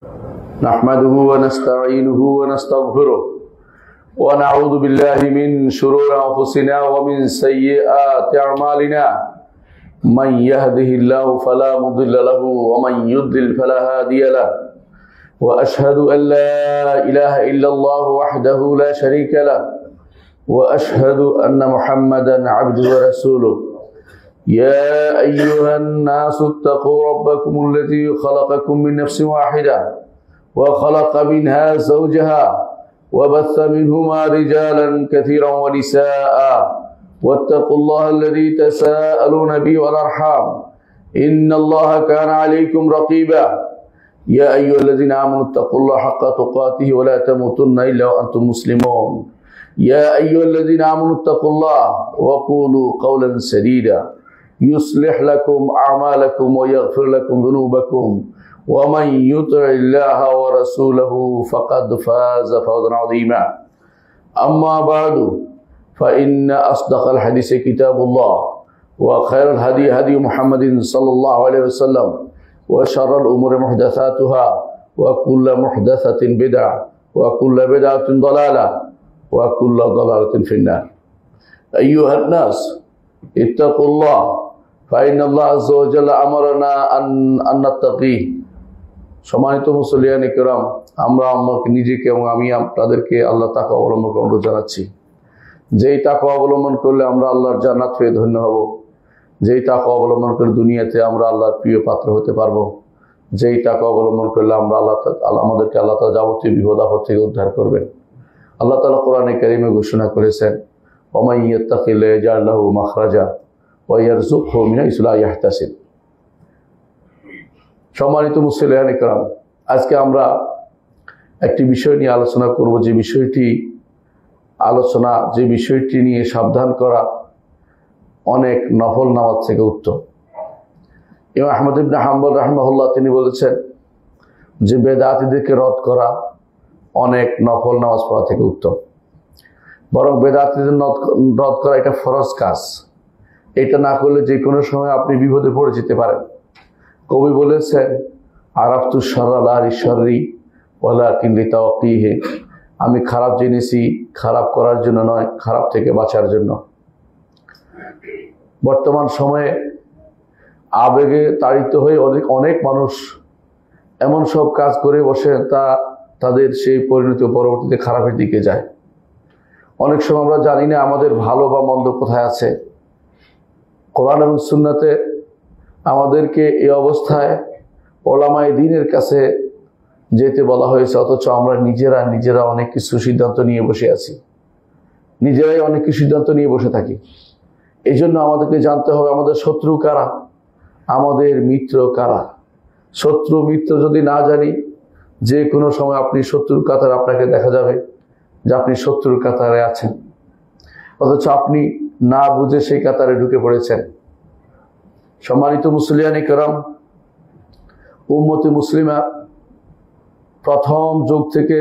نحمده ونستعينه ونستغفره ونعوذ بالله من شرور أنفسنا ومن سيئات أعمالنا من يهده الله فلا مضل له ومن يضلل فلا هادي له وأشهد أن لا إله إلا الله وحده لا شريك له وأشهد أن محمدا عبده ورسوله يا أيها الناس اتقوا ربكم الذي خلقكم من نفس واحدة وخلق منها زوجها وبث منهما رجالا كثيرا ونساء واتقوا الله الذي تساءلون به والأرحام إن الله كان عليكم رقيبا يا أيها الذين آمنوا اتقوا الله حق تقاته ولا تموتن إلا وأنتم مسلمون يا أيها الذين آمنوا اتقوا الله وقولوا قولا سديدا يصلح لكم أعمالكم ويغفر لكم ذنوبكم ومن يطع الله ورسوله فقد فاز فوزا عظيما أما بعد فإن أصدق الحديث كتاب الله وخير الهدي هدي محمد صلى الله عليه وسلم وشر الأمور محدثاتها وكل محدثة بدعة وكل بدعة ضلالة وكل ضلالة في النار أيها الناس اتقوا الله فإن الله عز وجل أمرنا أن نتقيه সম্মানিত মুসল্লিয়ান ইকরাম, আমরা আমাকে নিজেকে এবং আমি আপনাদেরকে আল্লাহ তাকওয়া অবলম্বন করার অনুরোধ জানাচ্ছি। যেই তাকওয়া অবলম্বন করলে আমরা আল্লাহর জান্নাত পেয়ে ধন্য হব, যেই তাকওয়া অবলম্বন করে দুনিয়াতে আমরা আল্লাহর প্রিয় পাত্র হতে পারবো, যেই তাকওয়া অবলম্বন করলে আমরা আমাদেরকে আল্লাহ তাআলা যাবতীয় বিপদ আপদ থেকে উদ্ধার করবেন। আল্লাহ তাআলা কোরআনে কারীমে ঘোষণা করেছেন, ওয়ামান ইয়াত্তাকিল্লাহ ইয়াজআল লাহু মাখরাজা ওয়া ইয়ারযুকহু মিন হাইসু লা ইয়াহতাসিব। সম্মানিত মুসলিয়ান ইকরাম, আজকে আমরা একটি বিষয় নিয়ে আলোচনা করব, যে বিষয়টি নিয়ে সাবধান করা অনেক নফল নামাজ থেকে উত্তম। ইমাম আহমদ ইবনে হাম্বল রাহিমাহুল্লাহ তিনি বলেছেন যে বেদাতীদেরকে রদ করা অনেক নফল নামাজ পড়া থেকে উত্তম। বরং বেদাতীদের রদ করা এটা ফরজ কাজ। এটা না করলে যে কোনো সময় আপনি বিপদে পড়ে যেতে পারেন। কবি বলেছেন, আরাফতু শাররা লা লিশাররি ওয়ালাকিন লিতাওয়াক্কিহি, আমি খারাপ জেনেছি খারাপ করার জন্য নয়, খারাপ থেকে বাঁচার জন্য। বর্তমান সময়ে আবেগে তাড়িত হয়ে অনেক মানুষ এমন সব কাজ করে বসে তাদের সেই পরিণতি পরবর্তীতে খারাপের দিকে যায়। অনেক সময় আমরা জানি না আমাদের ভালো বা মন্দ কোথায় আছে। কোরআন এবং সুন্নাতে আমাদেরকে এই অবস্থায় ওলামায়ে দ্বীনের কাছে যেতে বলা হয়েছে, অথচ আমরা নিজেরা অনেক কিছু সিদ্ধান্ত নিয়ে বসে আছি, নিজেরাই অনেক কিছু সিদ্ধান্ত নিয়ে বসে থাকি। এই জন্য আমাদেরকে জানতে হবে আমাদের শত্রু কারা, আমাদের মিত্র কারা। শত্রু মিত্র যদি না জানি, যে কোনো সময় আপনি শত্রুর কাতারে আপনাকে দেখা যাবে যে আপনি শত্রুর কাতারে আছেন, অথচ আপনি না বুঝে সেই কাতারে ঢুকে পড়েছেন। সম্মানিত মুসলিয়ান ইকরাম, উম্মতে মুসলিমা প্রথম যুগ থেকে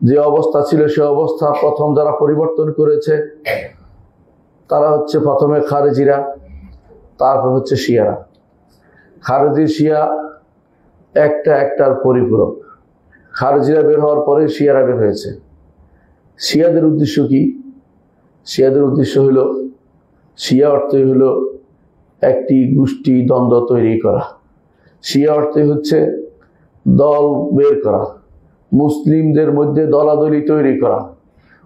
যে অবস্থা ছিল সে অবস্থা প্রথম যারা পরিবর্তন করেছে তারা হচ্ছে প্রথমে খারেজিরা, তারপর হচ্ছে শিয়ারা। খারেজি শিয়া একটার পরিপূরক। খারেজিরা বের হওয়ার পরে শিয়ারা বের হয়েছে। শিয়াদের উদ্দেশ্য কি? শিয়াদের উদ্দেশ্য হলো, শিয়া অর্থই হলো একটি গোষ্ঠী দ্বন্দ্ব তৈরি করা। শিয়া অর্থে হচ্ছে দল বের করা, মুসলিমদের মধ্যে দলাদলি তৈরি করা।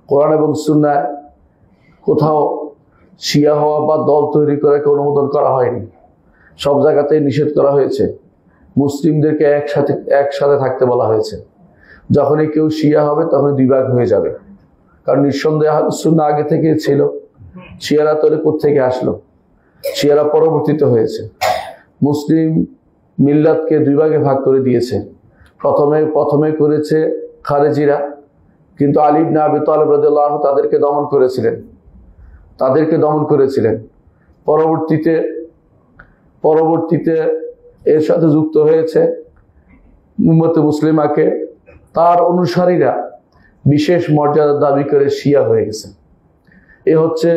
কোরআন এবং সুন্নায় কোথাও শিয়া হওয়া বা দল তৈরি করাকে অনুমোদন করা হয়নি। সব জায়গাতেই নিষেধ করা হয়েছে। মুসলিমদেরকে একসাথে থাকতে বলা হয়েছে। যখনই কেউ শিয়া হবে তখন দুই ভাগ হয়ে যাবে, কারণ নিঃসন্দেহে আহলুস সুন্নাহ আগে থেকে ছিল। শিয়ারা তৈরি কোত্থেকে আসলো? শিয়ারা পরবর্তীতে হয়েছে। মুসলিম মিল্লাতকে দুই ভাগে ভাগ করে দিয়েছে। প্রথমে করেছে খারেজিরা, কিন্তু আলী ইবনে আবি তালেব রাদিয়াল্লাহু আনহু তাদেরকে দমন করেছিলেন। পরবর্তীতে এর সাথে যুক্ত হয়েছে উম্মতে মুসলিমাকে তার অনুসারীরা বিশেষ মর্যাদা দাবি করে শিয়া হয়ে গেছে। এ হচ্ছে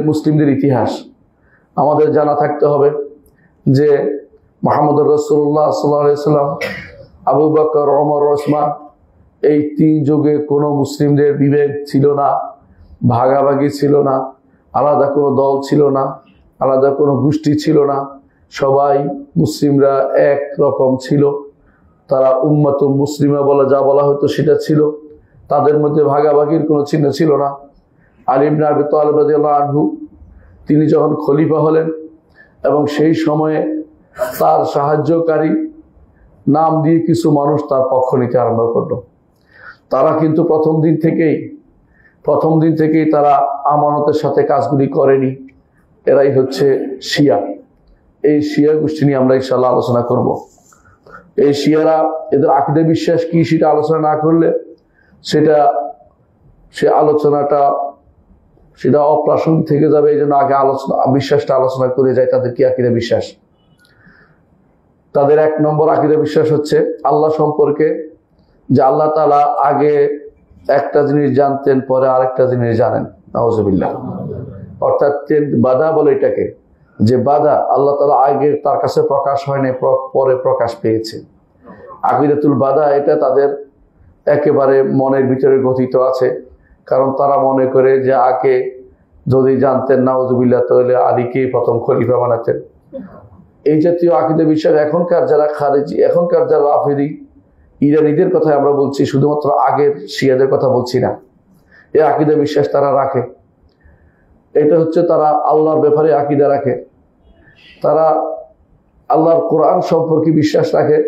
মুসলিমদের ইতিহাস। আমাদের জানা থাকতে হবে যে মুহাম্মদুর রাসূলুল্লাহ সাল্লাল্লাহু আলাইহি সাল্লাম, আবু বকর, ওমর, ওসমান, এই তিন যুগে কোনো মুসলিমদের বিভেদ ছিল না, ভাগাভাগি ছিল না, আলাদা কোনো দল ছিল না, আলাদা কোনো গোষ্ঠী ছিল না। সবাই মুসলিমরা এক রকম ছিল। তারা উম্মাতুল মুসলিমা বলা যা বলা হতো সেটা ছিল। তাদের মধ্যে ভাগাভাগির কোনো চিহ্ন ছিল না। আলী ইবনে আবি তালিব রাদিয়াল্লাহু আনহু তিনি যখন খলিফা হলেন এবং সেই সময়ে তার সাহায্যকারী নাম দিয়ে কিছু মানুষ তার পক্ষ নিতে আরম্ভ করলো। তারা কিন্তু প্রথম দিন থেকেই তারা আমানতের সাথে কাজগুলি করেনি। এরাই হচ্ছে শিয়া। এই শিয়া গোষ্ঠী নিয়ে আমরা ইনশাআল্লাহ আলোচনা করব। এই শিয়ারা, এদের আকীদা বিশ্বাস কি সেটা আলোচনা না করলে সেটা অপ্রাসঙ্গিক থেকে যাবে। এই জন্য আগে বিশ্বাসটা আলোচনা করে যায় তাদের কি আকীদা বিশ্বাস। তাদের 1 নম্বর আকীদা বিশ্বাস হচ্ছে আল্লাহ সম্পর্কে, যে আল্লাহ তাআলা আগে একটা জিনিস জানতেন, পরে আরেকটা জিনিস জানেন। নাউজুবিল্লাহ। অর্থাৎ বাদা বলে এটাকে, যে বাদা আল্লাহ তাআলা আগে তার কাছে প্রকাশ হয়নি, পরে প্রকাশ পেয়েছে। আকীদাতুল বাদা এটা তাদের একেবারে মনের ভিতরে গঠিত আছে। কারণ তারা মনে করে যে আগে যদি জানতেন নাউজুবিল্লাহ তাহলে আলীকে প্রথম খলিফা বানাতেন। এই জাতীয় আকীদা বিশ্বাস এখনকার যারা খারেজি, এখনকার যারা রাফেদি, ইরানীদের কথা আমরা বলছি, শুধুমাত্র আগের শিয়াদের কথা বলছি না। এই আকীদা বিশ্বাস তারা রাখে। এটা হচ্ছে তারা আল্লাহর ব্যাপারে আকীদা রাখে। তারা আল্লাহর কোরআন সম্পর্কে বিশ্বাস রাখে।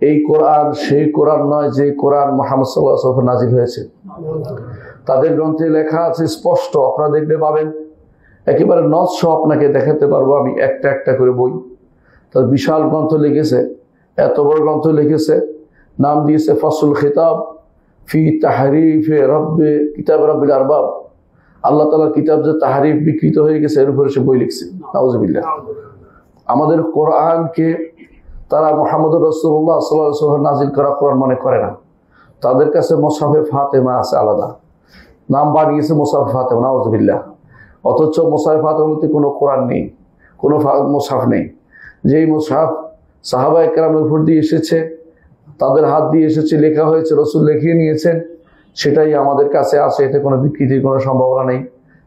এই কোরআন সেই কোরআন নয় যে কোরআন মুহাম্মদ সাল্লাল্লাহু আলাইহি ওয়াসাল্লাম নাজিল হয়েছে। তাদের গ্রন্থে লেখা আছে স্পষ্ট, আপনারা দেখতে পাবেন, একেবারে নস সহ আপনাকে দেখাতে পারবো আমি একটা একটা করে বই। তার বিশাল গ্রন্থ লিখেছে, এত বড় গ্রন্থ লিখেছে, নাম দিয়েছে ফাসুল খিতাব ফি তাহরিফে রব্বে কিতাব রব্বিল আরবাব। আল্লাহ তাআলার কিতাব যে তাহরিফ বিকৃত হয়ে গেছে এর উপরে সে বই লিখছে। নাউজুবিল্লাহ। আমাদের কোরআনকে তারা মুহাম্মদুর রাসূলুল্লাহ সাল্লাল্লাহু আলাইহি ওয়াসাল্লাম নাজিল করা কোরআন মনে করে না। তাদের কাছে মুসহাফে ফাতেমা আছে আলাদা, নাম বানিয়েছে মুসহাফে ফাতেমা। নাউজুবিল্লাহ। অথচ মুসহাফে ফাতেমার মধ্যে কোনো কোরআন নেই, কোনো মুসহাফ নেই। যেই মুসহাফ সাহাবায়ে কেরামের উপর দিয়ে এসেছে, তাদের হাত দিয়ে এসেছে, লেখা হয়েছে, রাসূল লিখিয়ে নিয়েছেন, সেটাই আমাদের কাছে আছে। এতে কোনো বিকৃতির কোনো সম্ভাবনা নেই।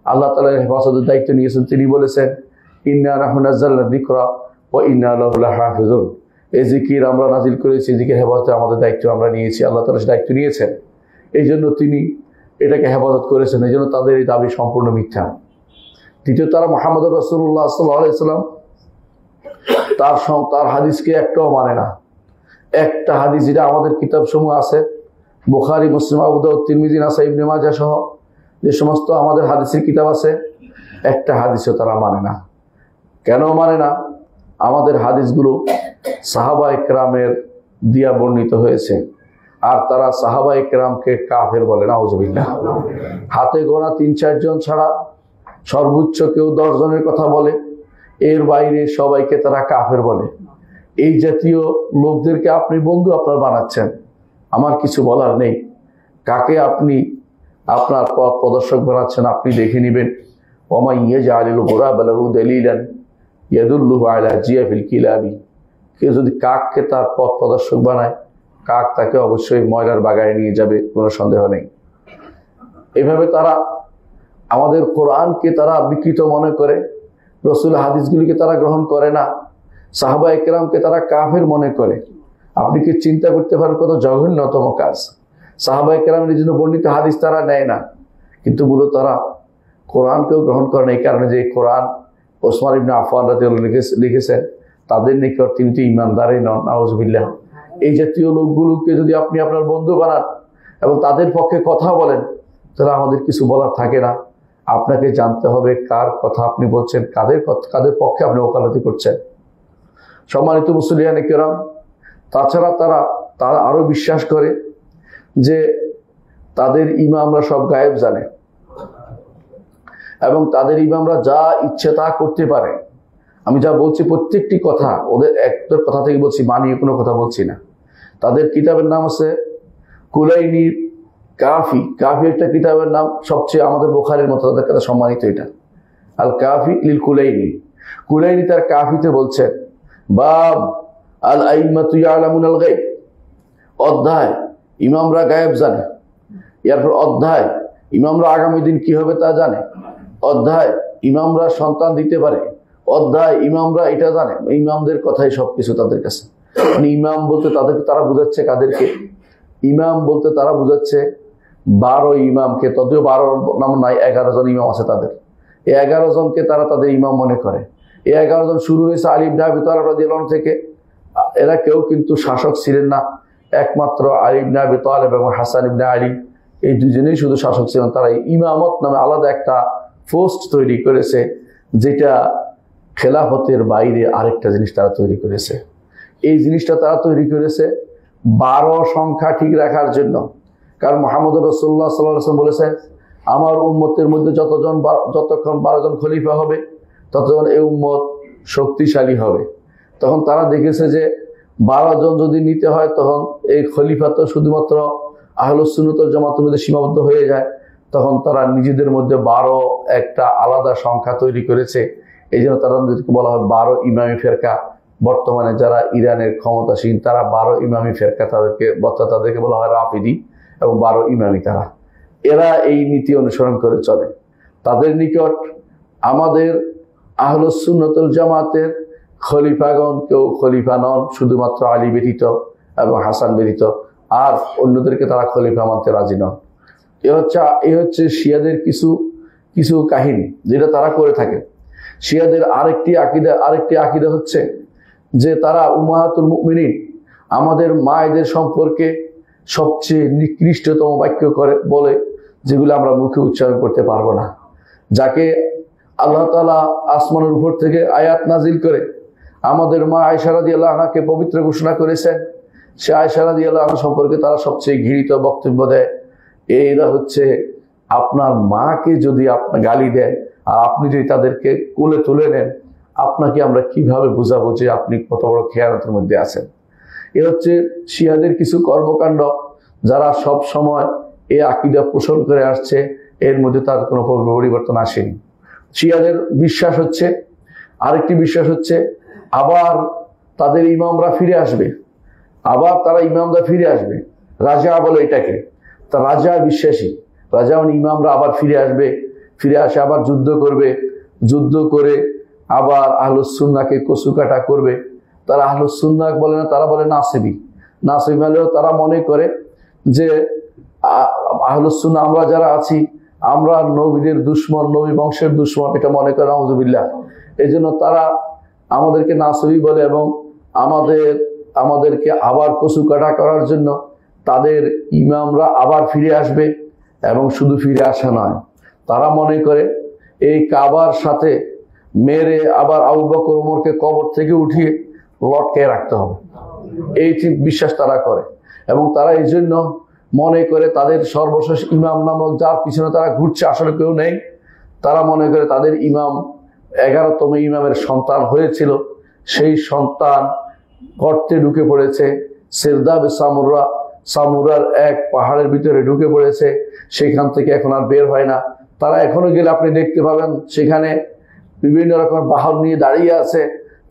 আল্লাহ তাআলা হেফাজতের দায়িত্ব নিয়েছেন। তিনি বলেছেন, ইন্না নাহনু নাযালনা যিকরা ওয়া ইন্না লাহু লাহাফিজুন। এই জিকির আমরা নাজিল করেছি, জিকির হেফাজতে আমাদের দায়িত্ব আমরা নিয়েছি। আল্লাহ তাআলা দায়িত্ব নিয়েছেন, এই জন্য তিনি এটাকে হেফাজত করেছেন। এই জন্য তাদের এই দাবি সম্পূর্ণ মিথ্যা। দ্বিতীয়, তারা মুহাম্মদুর রাসূলুল্লাহ সাল্লাল্লাহু আলাইহি ওয়াসাল্লাম তার হাদিসকে একটাও মানে না। একটা হাদিস যেটা আমাদের কিতাব সমূহ আছে, বুখারী, মুসলিম, আবু দাউদ, তিরমিজি, নাসাই, ইবনে মাজাহ সহ যে সমস্ত আমাদের হাদিসের কিতাব আছে, একটা হাদিসও তারা মানে না। কেন মানে না? আমাদের হাদিসগুলো সাহাবায়ে কেরামের দিয়া বর্ণিত হয়েছে, আর তারা সাহাবায়ে কেরামকে কাফের বলে। নাউজুবিল্লাহ। হাতে গোনা 3-4 জন ছাড়া সর্বোচ্চ কেউ 10 জনের কথা বলে, এর বাইরে সবাইকে তারা কাফের বলে। এই জাতীয় লোকদেরকে আপনি বন্ধু আপনার বানাচ্ছেন, আমার কিছু বলার নেই। কাকে আপনি আপনার পথ প্রদর্শক বানাচ্ছেন আপনি দেখে নেবেন। ওমা ইয়াজআলুল গুরাবা লাহু দালিলান ইয়াদুল্লুহু আলা জিয়াফিল কিলাবি। কেউ যদি কাককে তার পথ প্রদর্শক বানায়, কাক তাকে অবশ্যই ময়লার বাগায় নিয়ে যাবে, কোনো সন্দেহ নেই। এভাবে তারা আমাদের কোরআনকে তারা বিকৃত মনে করে, রসুল হাদিসগুলিকে তারা গ্রহণ করে না, সাহাবায়ে কেরামকে তারা কাফের মনে করে। আপনি কি চিন্তা করতে পারেন কত জঘন্যতম কাজ? সাহাবায়ে কেরামের জন্য বর্ণিত হাদিস তারা নেয় না, কিন্তু মূলত তারা কোরআনকেও গ্রহণ করে না। এই কারণে যে কোরআন ওসমান ইবনে আফফান রাদিয়াল্লাহু আনহু লিখেছেন, তাদের নিকট তিনি তো ঈমানদারই নন। নাউজুবিল্লাহ। এই জাতীয় লোকগুলোকে যদি আপনি আপনার বন্ধু বানান এবং তাদের পক্ষে কথা বলেন, তাহলে আমাদের কিছু বলার থাকে না। আপনাকে জানতে হবে কার কথা আপনি বলছেন, কাদের পক্ষে আপনি ওকালতি করছেন। সম্মানিত মুসলিয়ানে কেরাম, তাছাড়া তারা আরো বিশ্বাস করে যে তাদের ইমামরা সব গায়েব জানে এবং তাদের ইমামরা যা ইচ্ছে তা করতে পারে। আমি যা বলছি প্রত্যেকটি কথা ওদের একটার কথা থেকে বলছি, মানিয়ে কোনো কথা বলছি না। তাদের কিতাবের নাম আছে কুলাইনির কাফি। কাফি একটা কিতাবের নাম, সবচেয়ে আমাদের বুখারীর মতো তাদের কাছে সম্মানিত এটা, আল কাফি লিল কুলাইনি। কুলাইনি তার কাফিতে বলছেন বাব আল আইম্মাতু ইয়ালামুনাল গায়ব, অধ্যায় ইমামরা গায়েব জানে। এরপর অধ্যায় ইমামরা আগামী দিন কি হবে তা জানে। অধ্যায় ইমামরা সন্তান দিতে পারে। অধ্যায় ইমামরা এটা জানে। ইমামদের কথাই সবকিছু তাদের কাছে। মানে ইমাম বলতে তারা বুঝাচ্ছে কাদেরকে? ইমাম বলতে তারা বুঝাচ্ছে 12 ইমামকে। যদিও 12 নাম নাই, 11 জন ইমাম আছে তাদের। এই 11 জনকে তারা তাদের ইমাম মনে করে। এই 11 জন শুরু হয়েছে আলী ইবনে আবি তালিব রাদিয়াল্লাহু আনহু থেকে। এরা কেউ কিন্তু শাসক ছিলেন না, একমাত্র আলী ইবনে আবি তালিব এবং হাসান ইবনে আলী, এই দুজনেই শুধু শাসক ছিলেন। তারা ইমামত নামে আলাদা একটা পোস্ট তৈরি করেছে, যেটা খেলাফতের বাইরে আরেকটা জিনিস তারা তৈরি করেছে। এই জিনিসটা তারা তৈরি করেছে 12 সংখ্যা ঠিক রাখার জন্য। কারণ মুহাম্মদ রাসূলুল্লাহ সাল্লাল্লাহু আলাইহি ওয়াসাল্লাম বলেছেন, আমার উম্মতের মধ্যে যতক্ষণ 12 জন খলিফা হবে ততক্ষণ এই উম্মত শক্তিশালী হবে। তখন তারা দেখেছে যে 12 জন যদি নিতে হয় তখন এই খলিফা তো শুধুমাত্র আহলুস সুন্নাত ওয়াল জামাতের মধ্যে সীমাবদ্ধ হয়ে যায়। তখন তারা নিজেদের মধ্যে 12 একটা আলাদা সংখ্যা তৈরি করেছে। এই জন্য তারা বলা হয় 12 ইমামি ফেরকা। বর্তমানে যারা ইরানের ক্ষমতাসীন তারা 12 ইমামি ফেরকা, তাদেরকে বলা হয় রাফিদি এবং 12 ইমামি। এরা এই নীতি অনুসরণ করে চলে। তাদের নিকট আমাদের আহলুস সুন্নাত ওয়াল জামাতের খলিফাগণ কেউ খলিফা নন, শুধুমাত্র আলী ব্যতীত এবং হাসান ব্যতীত, আর অন্যদেরকে তারা খলিফা মানতে রাজি নন। এ হচ্ছে শিয়াদের কিছু কাহিনী যেটা তারা করে থাকে। শিয়াদের আরেকটি আকীদা হচ্ছে যে তারা উম্মাহাতুল মুমিনিন, আমাদের মায়েদের সম্পর্কে সবচেয়ে নিকৃষ্টতম বাক্য বলে, যেগুলো আমরা মুখে উচ্চারণ করতে পারবো না। যাকে আল্লাহ তাআলা আসমানের উপর থেকে আয়াত নাজিল করে আমাদের মা আয়েশা রাদিয়াল্লাহু আনহাকে পবিত্র ঘোষণা করেছেন, সে আয়েশা রাদিয়াল্লাহু আনহা সম্পর্কে তারা সবচেয়ে ঘৃণিত বক্তব্য দেয়। এরা হচ্ছে আপনার মাকে যদি আপনার গালি দেয় আর আপনি যদি তাদেরকে কোলে তুলে নেন, আপনাকে আমরা কিভাবে বুঝাবো যে আপনি কত বড় খেয়ানতের মধ্যে আছেন। এ হচ্ছে শিয়াদের কিছু কর্মকাণ্ড, যারা সব সময় এই আকীদা পোষণ করে আসছে। এর মধ্যে তার কোনো পরিবর্তন আসেনি। শিয়াদের বিশ্বাস হচ্ছে, আরেকটি বিশ্বাস হচ্ছে আবার তাদের ইমামরা ফিরে আসবে, আবার তারা ইমামরা ফিরে আসবে। রাজা বলে এটাকে, তা রাজা বিশ্বাসী। রাজা মানে ইমামরা আবার ফিরে আসবে, ফিরে আসে আবার যুদ্ধ করবে, যুদ্ধ করে আবার আহলুস সুন্নাহকে কচুকাটা করবে। তারা আহলুস সুন্নাহ বলে না, তারা বলে নাসিবি। নাসিবি হলেও তারা মনে করে যে আহলুস সুন্নাহ আমরা যারা আছি আমরা নবীদের দুশমন, নবী বংশের দুশমন, এটা মনে করে নাউজুবিল্লাহ। এই জন্য তারা আমাদেরকে নাসিবি বলে এবং আমাদেরকে আবার কচুকাটা করার জন্য তাদের ইমামরা আবার ফিরে আসবে। এবং শুধু ফিরে আসা নয়, তারা মনে করে এই কাবার সাথে মেরে আবার আবু বকর ওমরকে কবর থেকে উঠিয়ে লটকে রাখতে হবে, এই বিশ্বাস তারা করে। এবং তারা এই জন্য মনে করে তাদের সর্বশেষ ইমাম নামক যার পিছনে তারা ঘুরছে আসলে কেউ নেই। তারা মনে করে তাদের ইমাম 11তম ইমামের সন্তান হয়েছিল, সেই সন্তান গর্তে ঢুকে পড়েছে। সিরদাব সামুরার এক পাহাড়ের ভিতরে ঢুকে পড়েছে, সেখান থেকে এখন আর বের হয় না। তারা এখনো গেলে আপনি দেখতে পাবেন সেখানে বিভিন্ন রকম বাহন নিয়ে দাঁড়িয়ে আছে,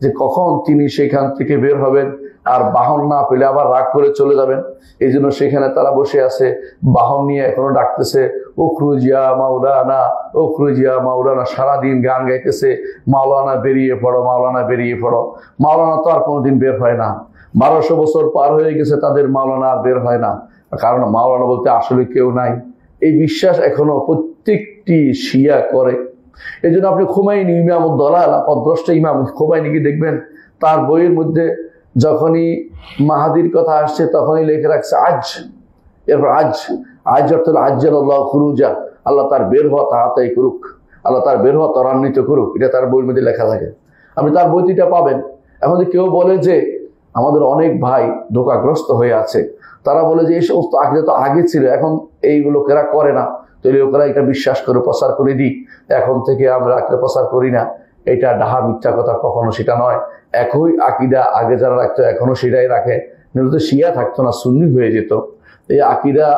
যে কখন তিনি সেখান থেকে বের হবেন, আর বাহন না পেলে আবার রাগ করে চলে যাবেন। এই জন্য সেখানে তারা বসে আছে, বাহন নিয়ে এখনো ডাকতেছে উখরুজিয়া মাওলানা, উখরুজিয়া মাওলানা, সারাদিন গান গাইতেছে, মাওলানা বেরিয়ে পড়ো, মাওলানা বেরিয়ে পড়ো। মাওলানা তো আর কোনোদিন বের হয় না। 1200 বছর পার হয়ে গেছে, তাদের মাওলানা আর বের হয় না, কারণ মাওলানা বলতে আসলে কেউ নাই। এই বিশ্বাস এখনো প্রত্যেকটি শিয়া করে। এই জন্য আপনি খুমাইনি, ইমাম উদ-দালাল, অদ্রষ্ট ইমাম খুমাইনিকে দেখবেন, তার বইয়ের মধ্যে যখনই মাহাদির কথা আসছে তখনই লিখে রাখছে আজ। এরপর আজ অর্থ আজ্জালাল্লাহু খুরুজা, আল্লাহ তার বের হওয়া তাড়াতাড়ি করুক, আল্লাহ তার বের হওয়া ত্বরান্বিত করুক, এটা তার বইয়ের মধ্যে লেখা থাকে। আপনি তার বইটিটা পাবেন। এখন কেউ বলে যে আমাদের অনেক ভাই ধোঁকাগ্রস্ত হয়ে আছে, তারা বলে যে এই সমস্ত আকীদা তো আগে ছিল, এখন এই লোকেরা করে না, তো এই লোকেরা এটা বিশ্বাস করে প্রচার করে দিই, এখন থেকে আমরা আকীদা প্রচার করি না। এটা ডাহা মিথ্যা কথা, কখনো সেটা নয়। একই আকীদা আগে যারা রাখতো এখনো সেটাই রাখে, নয়তো শিয়া থাকতো না, সুন্নি হয়ে যেত। এই আকীদা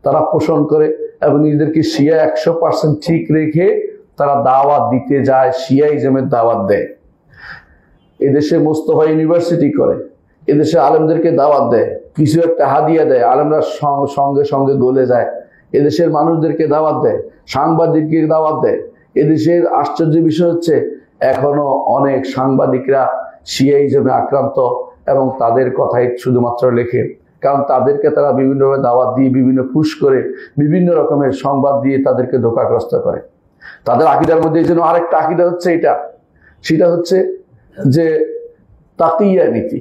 তারা পোষণ করে এবং নিজেদেরকে শিয়া 100% ঠিক রেখে তারা দাওয়াত দিতে যায়, শিয়াইজমের দাওয়াত দেয়। এদেশে মোস্তফা ইউনিভার্সিটি করে, এদেশে আলেমদেরকে দাওয়াত দেয়, কিছু একটা হাদিয়া দেয়, আলেমরা সঙ্গে সঙ্গে গলে যায়, এদেশের মানুষদেরকে দাওয়াত দেয়, সাংবাদিককে দাওয়াত দেয়। এদেশের আশ্চর্য বিষয় হচ্ছে এখনো অনেক সাংবাদিকরা শিয়াইজমে আক্রান্ত এবং তাদের কথাই শুধুমাত্র লেখে, কারণ তাদেরকে তারা বিভিন্নভাবে দাওয়াত দিয়ে, বিভিন্ন পুশ করে, বিভিন্ন রকমের সংবাদ দিয়ে তাদেরকে ধোঁকাগ্রস্ত করে। তাদের আকীদার মধ্যে এই জন্য আরেকটা আকীদা হচ্ছে এটা, সেটা হচ্ছে যে তাকিয়া নীতি।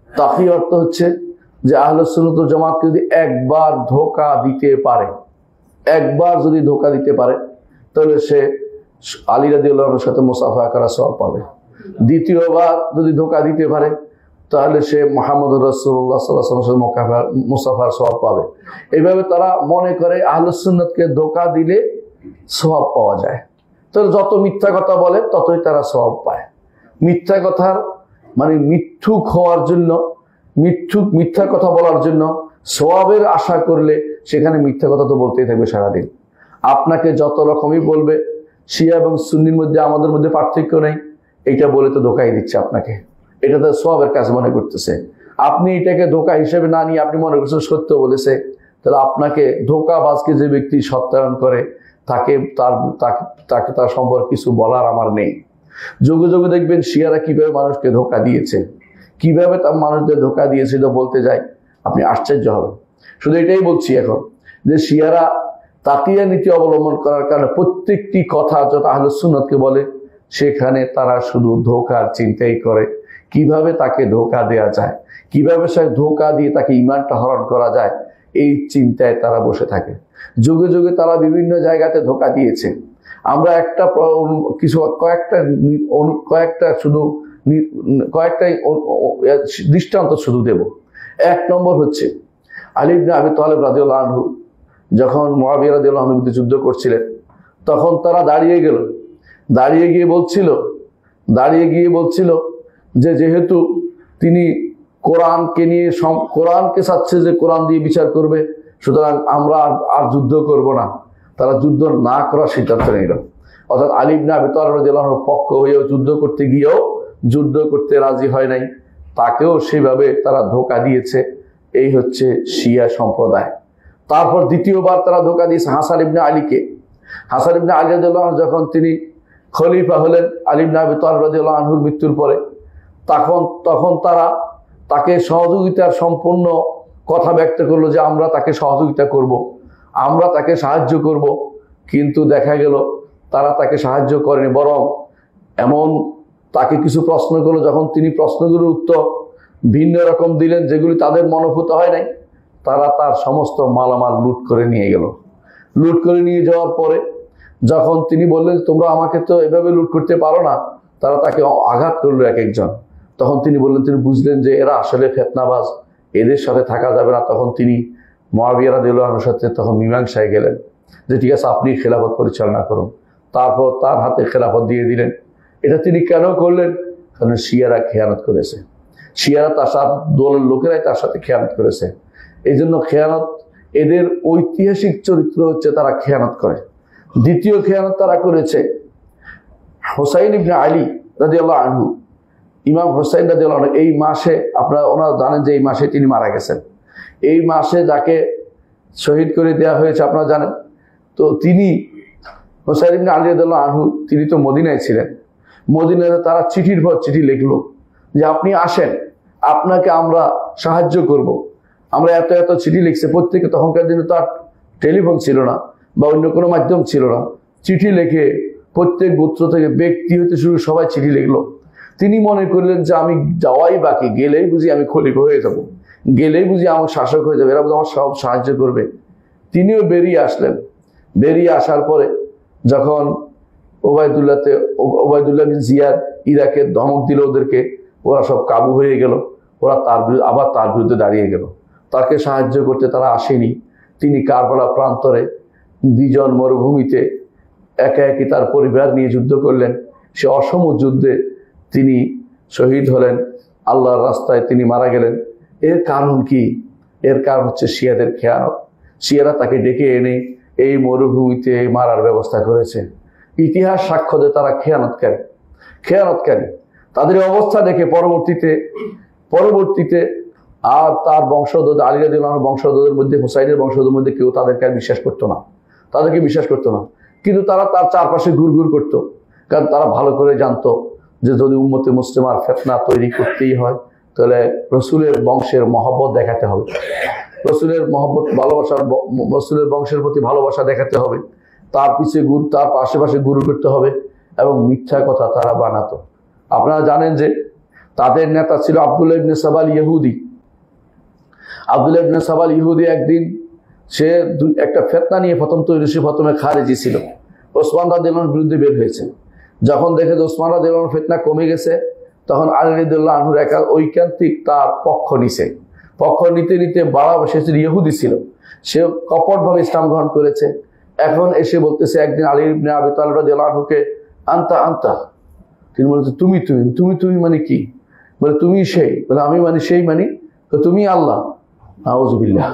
তাকি অর্থ হচ্ছে যে আহলুস সুন্নাত ওয়াল জামাতকে যদি একবার ধোঁকা দিতে পারে, একবার যদি ধোঁকা দিতে পারে, তাহলে সে আলী রাদিয়াল্লাহু আনহুর সাথে মুসাফা করার সওয়াব পাবে। দ্বিতীয়বার যদি ধোঁকা দিতে পারে, তাহলে সে মুহাম্মদুর রাসূলুল্লাহ সাল্লাল্লাহু আলাইহি ওয়াসাল্লামের সাথে মুসাফার সওয়াব পাবে। এইভাবে তারা মনে করে আহলুস সুন্নাতকে ধোঁকা দিলে সওয়াব পাওয়া যায়। তাহলে যত মিথ্যা কথা বলে ততই তারা সওয়াব পায়। মিথ্যা কথার মানে মিথ্যুক হওয়ার জন্য, মিথ্যা কথা বলার জন্য সওয়াবের আশা করলে সেখানে মিথ্যা কথা তো বলতেই থাকবে সারাদিন। আপনাকে যত রকমই বলবে শিয়া এবং সুন্নির মধ্যে আমাদের মধ্যে পার্থক্য নেই, এটা বলে তো ধোঁকাই দিচ্ছে আপনাকে, এটা তো সওয়াবের কাজ মনে করতেছে। আপনি এটাকে ধোঁকা হিসেবে না নিয়ে আপনি মনে করছেন সত্য বলেছে, তাহলে আপনাকে ধোঁকাবাজকে যে ব্যক্তি সত্যায়ন করে তাকে তার সম্পর্কে কিছু বলার আমার নেই। যুগে যুগে দেখবেন শিয়ারা কিভাবে মানুষকে ধোঁকা দিয়েছে, কিভাবে তার মানুষদের ধোঁকা দিয়েছে, এটা বলতে যাই আপনি আশ্চর্য হবেন। শুধু এটাই বলছি এখন যে শিয়ারা তাকিয়া নীতি অবলম্বন করার কারণে প্রত্যেকটি কথা যত আহলুস সুন্নাতকে বলে সেখানে তারা শুধু ধোঁকার চিন্তাই করে, কিভাবে তাকে ধোঁকা দেওয়া যায়, কিভাবে সে ধোঁকা দিয়ে তাকে ঈমানটা হরণ করা যায়, এই চিন্তায় তারা বসে থাকে। যুগে যুগে তারা বিভিন্ন জায়গাতে ধোঁকা দিয়েছে। আমরা কয়েকটা দৃষ্টান্ত শুধু দেব। এক নম্বর হচ্ছে আলী ইবনে আবি তালেব রাদিয়াল্লাহু আনহু যখন মুআবিয়া রাদিয়াল্লাহু আনহুর বিরুদ্ধে যুদ্ধ করছিলেন, তখন তারা দাঁড়িয়ে গিয়ে বলছিল যে যেহেতু তিনি কোরআনকে চাচ্ছে যে কোরআন দিয়ে বিচার করবে, সুতরাং আমরা আর যুদ্ধ করব না। তারা যুদ্ধ না করার সিদ্ধান্ত নিল। অর্থাৎ আলী ইবনে আবি তালেব রাদিয়াল্লাহু আনহুর পক্ষ হয়েও যুদ্ধ করতে গিয়েও যুদ্ধ করতে রাজি হয় নাই, তাকেও সেভাবে তারা ধোঁকা দিয়েছে। এই হচ্ছে শিয়া সম্প্রদায়। তারপর দ্বিতীয়বার তারা ধোঁকা দিয়েছে হাসান ইবনে আলীকে। হাসান ইবনে আলী রাদিয়াল্লাহু আনহু যখন তিনি খলিফা হলেন আলী ইবনে আবি তালেব রাদিয়াল্লাহু আনহুর মৃত্যুর পরে, তখন তারা তাকে সহযোগিতার সম্পূর্ণ কথা ব্যক্ত করলো যে আমরা তাকে সহযোগিতা করব, আমরা তাকে সাহায্য করব। কিন্তু দেখা গেল তারা তাকে সাহায্য করেনি, বরং এমন তাকে কিছু প্রশ্ন করলো, যখন তিনি প্রশ্নগুলোর উত্তর ভিন্ন রকম দিলেন যেগুলি তাদের মনোভূত হয় নাই, তারা তার সমস্ত মালামাল লুট করে নিয়ে গেল। লুট করে নিয়ে যাওয়ার পরে যখন তিনি বললেন তোমরা আমাকে তো এভাবে লুট করতে পারো না, তারা তাকে আঘাত করলো এক একজন। তখন তিনি বললেন, তিনি বুঝলেন যে এরা আসলে ফিতনাবাজ, এদের সাথে থাকা যাবে না। তখন তিনি মুআবিয়া রাদিয়াল্লাহু আনহুর সাথে তখন মীমাংসায় গেলেন যে ঠিক আছে আপনি খেলাফত পরিচালনা করুন। তারপর তার হাতে খেলাফত দিয়ে দিলেন। এটা তিনি কেন করলেন? কারণ শিয়ারা খেয়ানত করেছে, শিয়ারা তার সাথে দলের লোকেরাই তার সাথে খেয়ানত করেছে। এই জন্য খেয়ানত এদের ঐতিহাসিক চরিত্র হচ্ছে তারা খেয়ানত করে। দ্বিতীয় খেয়ানত তারা করেছে হুসাইন ইবনে আলী রাদিয়াল্লাহু আনহু, ইমাম হুসাইন রাদিয়াল্লাহু আনহু। এই মাসে ওনারা জানেন যে এই মাসে তিনি মারা গেছেন। এই মাসে যাকে শহীদ করে দেওয়া হয়েছে আপনারা জানেন। তো তিনি হুসাইন ইবনে আলী রাদিয়াল্লাহু আনহু তিনি তো মদিনায় ছিলেন। মদিনায় তারা চিঠির পর চিঠি লিখলো যে আপনি আসেন, আপনাকে আমরা সাহায্য করব। আমরা এত এত চিঠি লিখছে প্রত্যেকে। তখনকার দিনে তো আর টেলিফোন ছিল না বা অন্য কোনো মাধ্যম ছিল না। চিঠি লিখে প্রত্যেক গোত্র থেকে ব্যক্তি হতে শুরু সবাই চিঠি লিখলো। তিনি মনে করলেন যে আমি যাওয়াই বাকি, গেলেই বুঝি আমি খলিফা হয়ে যাব, গেলেই বুঝি আমার শাসক হয়ে যাবে, এরা বুঝি আমার সব সাহায্য করবে। তিনিও বেরিয়ে আসলেন। বেরিয়ে আসার পরে যখন ওবায়দুল্লাহ বিন জিয়াদ ইরাকে ধমক দিল ওদেরকে, ওরা সব কাবু হয়ে গেল। ওরা আবার তার বিরুদ্ধে দাঁড়িয়ে গেল। তাকে সাহায্য করতে তারা আসেনি। তিনি কারবালা প্রান্তরে বিজন মরুভূমিতে একা একই তার পরিবার নিয়ে যুদ্ধ করলেন। সে অসম যুদ্ধে তিনি শহীদ হলেন, আল্লাহর রাস্তায় তিনি মারা গেলেন। এর কারণ কি? এর কারণ হচ্ছে শিয়াদের খেয়ানত। শিয়ারা তাকে ডেকে এনে এই মরুভূমিতে মারার ব্যবস্থা করেছে। ইতিহাস সাক্ষ্য দেয় তারা খেয়ানতকারী। তাদের অবস্থা দেখে পরবর্তীতে আর তার বংশধর আলী রাদিয়াল্লাহু আনহু বংশধরদের মধ্যে, হুসাইনের বংশধরদের মধ্যে কেউ তাদেরকে আর বিশ্বাস করতো না, কিন্তু তারা তার চারপাশে ঘুরঘুর করতো। কারণ তারা ভালো করে জানতো যে যদি উম্মতে মুসলিমার ফিতনা তৈরি করতেই হয় তাহলে রসুলের বংশের মহব্বত দেখাতে হবে, রসুলের বংশের প্রতি ভালোবাসা দেখাতে হবে, তার আশেপাশে গুরু করতে হবে এবং মিথ্যা কথা তারা বানাতো। আপনারা জানেন যে তাদের নেতা ছিল আব্দুল্লাহ ইবনে সাবাল ইহুদি। একদিন সে একটা ফিতনা নিয়ে প্রথমে খারেজি ছিল, ওসমান রাদিয়াল্লাহু আনহুর বিরুদ্ধে বের হয়েছে। যখন দেখে যে ওসমান রাদিয়াল্লাহু আনহুর ফিতনা কমে গেছে, তখন আলী রাদিয়াল্লাহু আনহুর ঐকান্তিক তার পক্ষ নিতে বাড়াবো। সে ইহুদি ছিল, সে কপটভাবে ইসলাম গ্রহণ করেছে। এখন এসে বলতেছে একদিন আলী ইবনে আবি তালিব রাদিয়াল্লাহু আনহুকে আনতা, তিনি বলছে তুমি মানে কি? বলে তুমি সেই, বলে আমি মানে সেই, মানে তুমি আল্লাহ। নাউযুবিল্লাহ।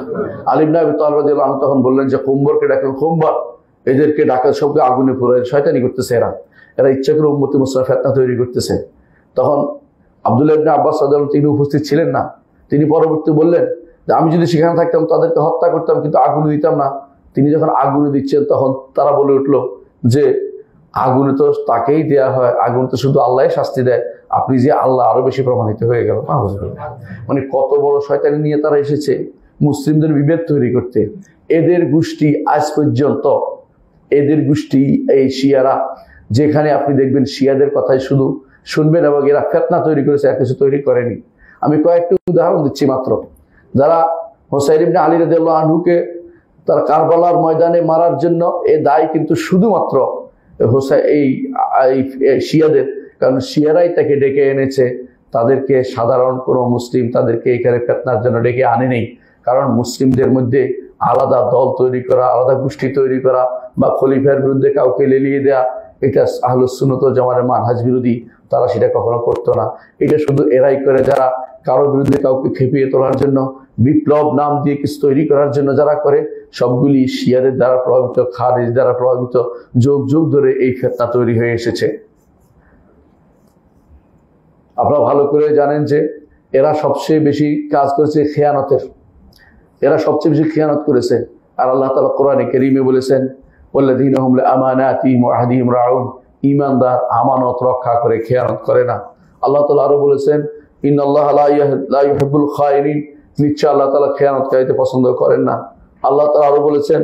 আলী ইবনে আবি তালিব রাদিয়াল্লাহু আনহু তখন বললেন যে কুম্বরকে ডাকেন, কুম্বর এদেরকে ডাকা, সবকে আগুনে পুরায়, শয়তানি করতেছে এরা ইচ্ছা করে উম্মতে মুসলিমার ফিতনা তৈরি করতেছে। তখন আব্দুল্লাহ ইবনে আব্বাস রাদিয়াল্লাহু আনহু তিনি উপস্থিত ছিলেন না। তিনি পরবর্তী বললেন যে আমি যদি সেখানে থাকতাম তাদেরকে হত্যা করতাম, কিন্তু আগুনে দিতাম না। তিনি যখন আগুনে দিচ্ছেন তখন তারা বলে উঠলো যে আগুনে তো তাকেই দেয়া হয়, আগুন তো শুধু আল্লাহ শাস্তি দেয়, আপনি যে আল্লাহ, আরো বেশি প্রমাণিত হয়ে গেল। মানে কত বড় শয়তানি নিয়ে তারা এসেছে মুসলিমদের বিভেদ তৈরি করতে। এদের গোষ্ঠী আজ পর্যন্ত, এই শিয়ারা, যেখানে আপনি দেখবেন শিয়াদের কথাই শুধু শুনবেন এবং এরা ফিতনা তৈরি করেছে, আর কিছু তৈরি করেনি। আমি কয়েকটা উদাহরণ দিচ্ছি মাত্র। যারা হুসাইন ইবনে আলী রাদিয়াল্লাহু আনহুকে তার কারবালার ময়দানে মারার জন্য এ দায় কিন্তু শুধুমাত্র এই শিয়াদের, কারণ শিয়ারাই তাকে ডেকে এনেছে, তাদেরকে সাধারণ কোনো মুসলিম তাদেরকে এখানে ফিতনার জন্য ডেকে আনেনি। কারণ মুসলিমদের মধ্যে আলাদা দল তৈরি করা, আলাদা গোষ্ঠী তৈরি করা বা খলিফার বিরুদ্ধে কাউকে লেলিয়ে দেয়া, এটা আহলুস সুন্নাত ওয়াল জামাতের মানহাজ বিরোধী, তারা সেটা কখনো করতো না। এটা শুধু এরাই করে যারা কারোর বিরুদ্ধে কাউকে খেপিয়ে তোলার জন্য, বিপ্লব নাম দিয়ে কিছু তৈরি করার জন্য যারা করে, সবগুলি শিয়াদের দ্বারা প্রভাবিত, খারেজ দ্বারা প্রভাবিত, যুগ যুগ ধরে এই ফিতনা তৈরি হয়ে এসেছে। আপনারা ভালো করে জানেন যে এরা সবচেয়ে বেশি কাজ করেছে খেয়ানতের, করেছে। আর আল্লাহ তাআলা কোরআনে কারীমে বলেছেন ওয়াল্লাযীনা হুম লিআমানাতিহিম ওয়া আহদিহিম রাউন, ঈমানদার আমানত রক্ষা করে, খেয়ানত করে না। আল্লাহ তাআলা আরো বলেছেন ইন্নাল্লাহা লা ইউহিব্বুল খায়িনিন, নিশ্চয় আল্লাহ তাআলা খেয়ানতকারীকে পছন্দ করেন না। আল্লাহ তাআলা আরো বলেছেন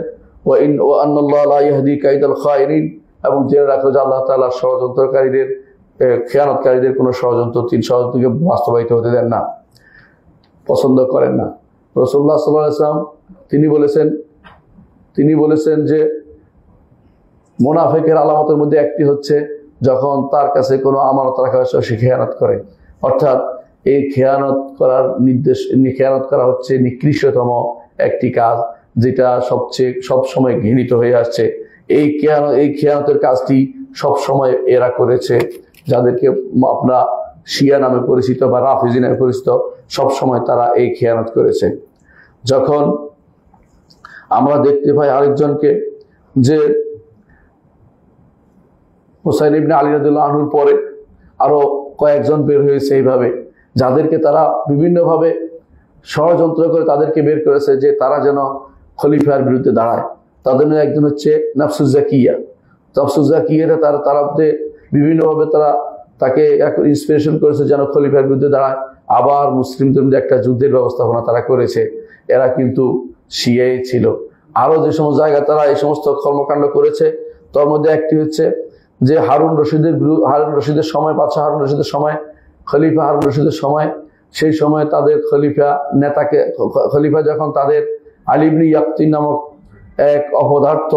ওয়া আন্নাল্লাহা লা ইয়াহদি কাইদাল খায়িনিন, এবং জেনে রাখো যে আল্লাহ তাআলা ষড়যন্ত্রকারীদের, খেয়ানতকারীদের কোনো ষড়যন্ত্রকে বাস্তবায়িত হতে দেন না, পছন্দ করেন না। রাসূলুল্লাহ সাল্লাল্লাহু আলাইহি ওয়াসাল্লাম তিনি বলেছেন যে মুনাফিকের আলামতের মধ্যে একটি হচ্ছে যখন তার কাছে কোনো আমানত রাখা হয় সে খেয়ানত করে। অর্থাৎ এই খেয়ানত করা হচ্ছে নিকৃষ্টতম একটি কাজ, যেটা সবসময় ঘৃণিত হয়ে আসছে। এই খেয়ানতের কাজটি সবসময় এরা করেছে, যাদেরকে আমরা শিয়া নামে পরিচিত বা রাফিজি নামে পরিচিত, সবসময় তারা এই খেয়ানত করেছে। যখন আমরা দেখতে পাই আরেকজনকে, যে হুসাইন ইবনে আলী রাদিয়াল্লাহু আনহুর পরে আরো কয়েকজন বের হয়েছে এইভাবে, যাদেরকে তারা বিভিন্নভাবে ষড়যন্ত্র করে তাদেরকে বের করেছে যে তারা যেন খলিফার বিরুদ্ধে দাঁড়ায়। তাদের মধ্যে একজন হচ্ছে নাফসুজ জাকিয়া। তারা বিভিন্নভাবে তাকে ইন্সপিরেশন করেছে যেন খলিফার বিরুদ্ধে দাঁড়ায়। আবার মুসলিমদের মধ্যে একটা যুদ্ধের ব্যবস্থাপনা তারা করেছে। এরা কিন্তু শিয়াই ছিল। আরো যে সমস্ত জায়গায় তারা এই সমস্ত কর্মকাণ্ড করেছে, তার মধ্যে একটি হচ্ছে যে হারুন রশিদের সময়, বাদশাহ হারুন রশিদের সময়, খলিফা হারুন রশিদের সময়, সেই সময় তাদের খলিফা যখন তাদের আলী ইবনে ইয়াকতিন নামক এক অপদার্থ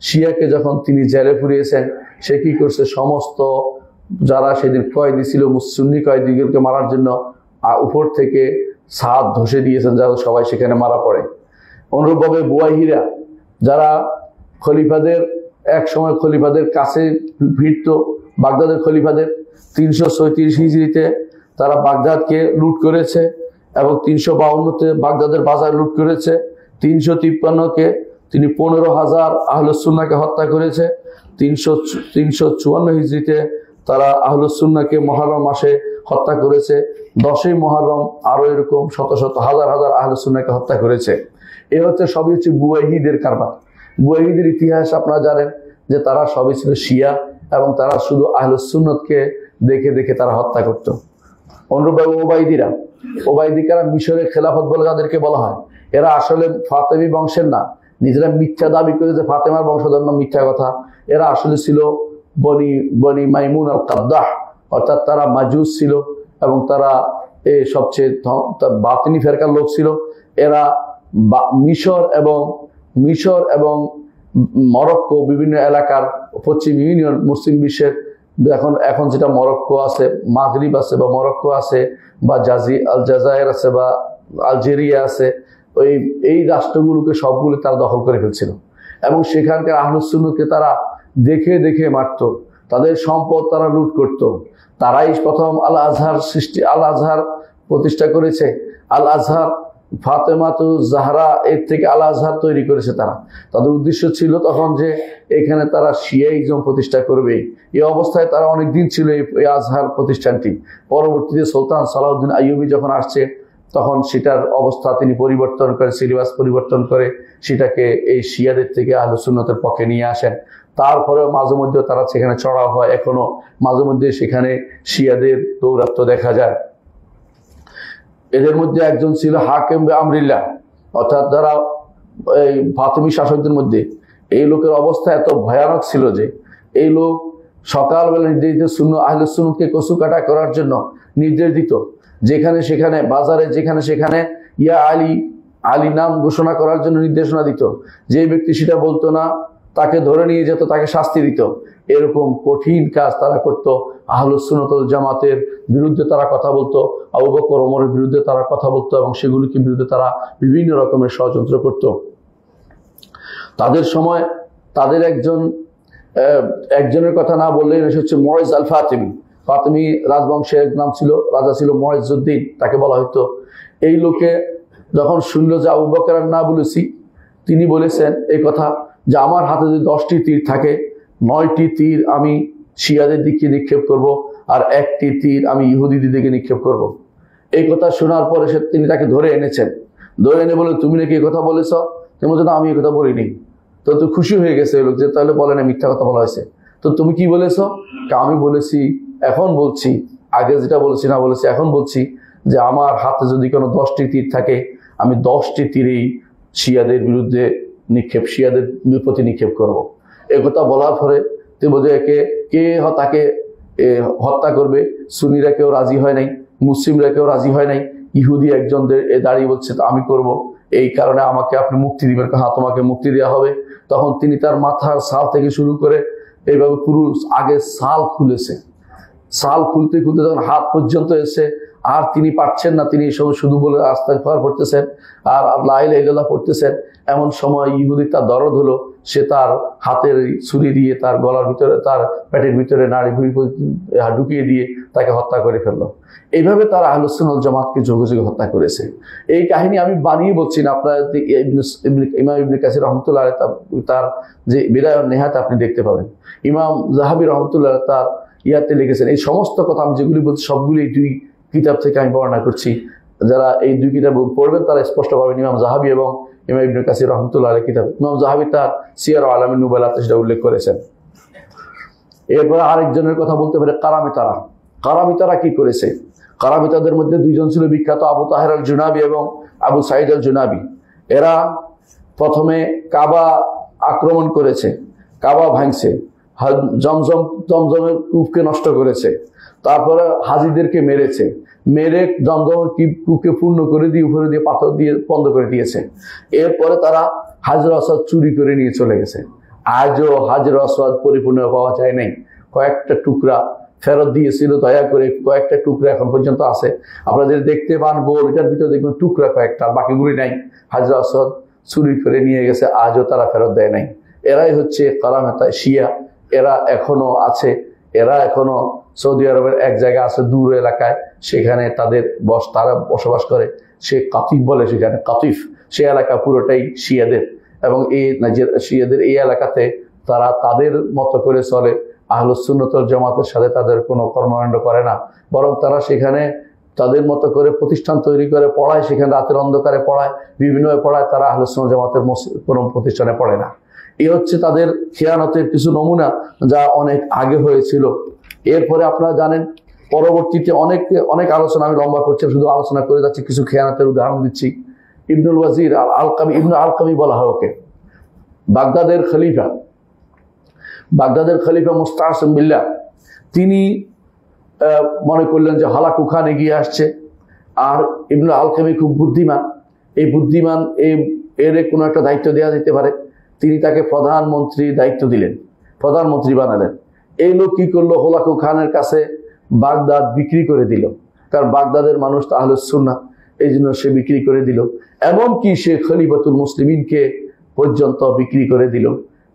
শিয়াকে যখন তিনি জেলে পুরিয়েছেন, সে কি করছে, সমস্ত যারা সেদিন কয়েদি ছিল সুন্নি কয়েদিদেরকে মারার জন্য উপর থেকে ছাদ ধসে দিয়েছেন, যারা সবাই সেখানে মারা পড়ে। অনুরূপভাবে বুয়াহিরা, যারা এক সময় খলিফাদের কাছে ভিড়ত, বাগদাদের খলিফাদের, 336 হিজরিতে তারা বাগদাদকে লুট করেছে এবং 352-তে বাগদাদের বাজার লুট করেছে। 353-কে তিনি 15,000 আহলুস সুন্নাহকে হত্যা করেছে। 354 হিজরিতে তারা আহলুস সুন্নাহকে মুহররম মাসে হত্যা করেছে। 10ই মুহররম আরো এরকম শত শত হাজার হাজার আহলুস সুন্নাহকে হত্যা করেছে। এ হচ্ছে সবই হচ্ছে বুয়াইহিদের কারবার। বুয়াইহিদের ইতিহাস আপনারা জানেন যে তারা সবই ছিল শিয়া এবং তারা শুধু আহলুস সুন্নাহকে দেখে দেখে তারা হত্যা করত। অনুরূপভাবে ওবাইদিকারা মিশরের খেলাফত বলে যাদেরকে বলা হয়, এরা আসলে ফাতেমি বংশের না, নিজেরা মিথ্যা দাবি করে যে ফাতেমার বংশধর না, মিথ্যা কথা। এরা আসলে ছিল বনি মাইমুন আল কাদ্দাহ, অর্থাৎ তারা মাজুস ছিল এবং তারা সবচেয়ে বাতিনি ফেরকার লোক ছিল। এরা মিশর এবং মরক্কো বিভিন্ন এলাকার পশ্চিম ইউনিয়ন মুসলিম বিশ্বের এখন যেটা মরক্কো আছে, মাগরিব আছে বা মরক্কো আছে বা জাজায়ের আছে বা আলজেরিয়া আছে, এই রাষ্ট্রগুলোকে সবগুলো তারা দখল করে ফেলছিল এবং সেখানকার আহলুস সুন্নাহকে তারা দেখে দেখে মারত, তাদের সম্পদ তারা লুট করত। তারাই প্রথম আল আজহার প্রতিষ্ঠা করেছে। আল আজহার ফাতেমাতু জাহরা এর থেকে আল আজহার তৈরি করেছে তারা। তাদের উদ্দেশ্য ছিল তখন যে এখানে তারা শিয়াইজম প্রতিষ্ঠা করবে। এই অবস্থায় তারা অনেকদিন ছিল এই আজহার প্রতিষ্ঠানটি। পরবর্তীতে সুলতান সালাউদ্দিন আইয়ুবী যখন আসছে তখন সেটার অবস্থা তিনি পরিবর্তন করে, সিলেবাস পরিবর্তন করে সেটাকে এই শিয়াদের থেকে আহলুস সুন্নাতের পক্ষে নিয়ে আসেন। তারপরেও মাঝে মধ্যে তারা সেখানে চড়াও হয়, এখনো মাঝে মধ্যে সেখানে শিয়াদের দৌরাত্ম্য দেখা যায়। এদের মধ্যে একজন ছিল হাকিম আমরিল্লাহ, অর্থাৎ যারা এই ফাতেমি শাসকদের মধ্যে এই লোকের অবস্থা এত ভয়ানক ছিল যে এই লোক সকালবেলা নির্দেশ দিত আহলুস সুন্নাহকে কচু কাটা করার জন্য নির্দেশ দিত। যেখানে সেখানে বাজারে যেখানে সেখানে ইয়া আলী নাম ঘোষণা করার জন্য নির্দেশনা দিত। যে ব্যক্তি সেটা বলতো না তাকে ধরে নিয়ে যেত, তাকে শাস্তি দিত। এরকম কঠিন কাজ তারা করত। আহলুস সুন্নাত ওয়াল জামাতের বিরুদ্ধে তারা কথা বলতো, আবু বকর ওমরের বিরুদ্ধে তারা কথা বলতো এবং সেগুলিকে বিরুদ্ধে তারা বিভিন্ন রকমের ষড়যন্ত্র করত। তাদের সময় তাদের একজনের কথা না বললেই হচ্ছে মুইজ আল ফাতিমি। ফাতিমি রাজবংশের নাম ছিল, রাজা ছিল মুইজউদ্দিন, তাকে বলা হতো। এই লোকে যখন শুনলো যে আবু বকর না বলেছি, তিনি বলেছেন এই কথা যে আমার হাতে যদি 10টি তীর থাকে, 9টি তীর আমি শিয়াদের দিকে নিক্ষেপ করব আর 1টি তীর আমি ইহুদিদের দিকে নিক্ষেপ করব। এই কথা শোনার পরে তিনি তাকে ধরে এনেছেন। ধরে এনে বলে তুমি নাকি এই কথা বলেছ? তুমি বলছো না আমি এই কথা বলিনি। তো খুশি হয়ে গেছে ওই লোক যে তাহলে বলে না, মিথ্যা কথা বলা হয়েছে। তো তুমি কি বলেছ? আমি বলেছি, এখন বলছি, আগে যেটা বলেছি না বলেছি এখন বলছি যে আমার হাতে যদি কোনো 10টি তীর থাকে আমি 10টি তীরেই শিয়াদের বিরুদ্ধে শিয়াদের প্রতি নিক্ষেপ করব। এ কথা বলার পরে তিনি বোঝে কে তাকে হত্যা করবে। সুন্নিরা কেউ রাজি হয় নাই, মুসলিমরা কেউ রাজি হয় নাই। ইহুদি একজনদের দাঁড়িয়ে বলছে আমি করব, এই কারণে আমাকে আপনি মুক্তি দিবেন। হ্যাঁ, তোমাকে মুক্তি দেওয়া হবে। তখন তিনি তার মাথার ছাল থেকে শুরু করে এইভাবে পুরো আগে ছাল খুলেছে। ছাল খুলতে খুলতে যখন হাত পর্যন্ত এসে আর তিনি পারছেন না, তিনি এই সময় শুধু বলে আস্তাগফার পড়তেছেন আর লা ইলাহা ইল্লাল্লাহ পড়তেছেন। এমন সময় ইহুদি তার দরদ হলো, সে তার হাতের ছুরি দিয়ে তার গলার ভিতরে, তার পেটের ভিতরে নাড়ি ভুঁড়ি ঢুকিয়ে দিয়ে তাকে হত্যা করে ফেললো। এইভাবে তারা আহলুস সুন্নাহ ওয়াল জামাতকে যোগে যোগে হত্যা করেছে। এই কাহিনী আমি বানিয়ে বলছি না, আপনারা ইমাম ইবনে কাসির রহমতুল্লাহ আলাইহি তার যে বিদায় ওয়ান নিহায়াত আপনি দেখতে পাবেন। ইমাম যাহাবী রহমতুল্লাহ তার ইয়াতে লিখেছেন। এই সমস্ত কথা আমি যেগুলি বলছি সবগুলি এই 2 কিতাব থেকে আমি বর্ণনা করছি। যারা এই 2 কিতাব পড়বেন তারা স্পষ্ট পাবেন ইমাম যাহাবী এবং ইমাম ইবনে কাসির রহমতুল্লাহ আলাইহি কিতাব। ইমাম যাহাবী তার সিয়ার আলামিন নুবালাতে সেটা উল্লেখ করেছেন। এরপরে আরেকজনের কথা বলতে পারে কারামিতারা। কারামিতারা কি করেছে? কারামিতাদের মধ্যে 2 জন ছিল বিখ্যাত, আবু তাহের আল জুনাবি এবং আবু সাইদ আল জুনাবি। এরা প্রথমে কাবা আক্রমণ করেছে, কাবা ভাঙছে, জমজমের কূপকে নষ্ট করেছে, তারপরে হাজিদেরকে মেরে জমজমের কূপকে পূর্ণ করে দিয়ে উপরে দিয়ে পাথর দিয়ে বন্ধ করে দিয়েছে। এরপরে তারা হাজর আসওয়াদ চুরি করে নিয়ে চলে গেছে। আজও হাজর আসওয়াদ পরিপূর্ণ পাওয়া যায় নাই। কয়েকটা টুকরা ফেরত দিয়েছিল, দয়া করে কয়েকটা টুকরা এখন পর্যন্ত আছে। আপনাদের দেখতে পান গোল, এটার ভিতরে দেখবেন টুকরা কয়েকটা, বাকিগুলি নাই। হাজর আসওয়াদ চুরি করে নিয়ে গেছে, আজও তারা ফেরত দেয় নাই। এরাই হচ্ছে কারামিতা শিয়া। এরা এখনো আছে, এরা এখনো সৌদি আরবের এক জায়গায় আছে দূর এলাকায়, সেখানে তারা বসবাস করে। সে কাতিফ বলে, সেখানে কাতিফ, সে এলাকা পুরোটাই শিয়াদের এবং শিয়াদের এই এলাকাতে তারা তাদের মতো করে চলে। আহলুস সুন্নাত ওয়াল জামাতের সাথে তাদের কোনো কর্মকাণ্ড করে না, বরং তারা সেখানে তাদের মতো করে প্রতিষ্ঠান তৈরি করে পড়ায়, সেখানে রাতের অন্ধকারে পড়ায়, বিভিন্নভাবে পড়ায়, তারা আহলুস সুন্নাত জামাতের কোনো প্রতিষ্ঠানে পড়ে না। এই হচ্ছে তাদের খেয়ানতের কিছু নমুনা, যা অনেক আগে হয়েছিল। এরপরে আপনারা জানেন পরবর্তীতে অনেক আলোচনা, আমি লম্বা করছি, শুধু আলোচনা করে যাচ্ছি, কিছু খেয়ানতের উদাহরণ দিচ্ছি। ইবনুল ওয়াজির আল-আলকামি, ইবনুল আলকামি বলা হয় ওকে, বাগদাদের খলিফা মুস্তাসিম বিল্লাহ, তিনি মনে করলেন যে হালাকু খান এগিয়ে আসছে, আর ইবনুল আলকামি খুব বুদ্ধিমান, এই বুদ্ধিমান এর কোনো একটা দায়িত্ব দেওয়া যেতে পারে। তিনি তাকে প্রধানমন্ত্রী দায়িত্ব দিলেন, প্রধানমন্ত্রী বানালেন। এই লোক কি করলো, হলাকু খানের কাছে বাগদাদ বিক্রি করে দিল, কারণ বাগদাদের মানুষ তো আহলুস সুন্নাহ, এই জন্য সে বিক্রি করে দিল। এমনকি সে খলিফাতুল মুসলিমিনকে পর্যন্ত বিক্রি করে দিল।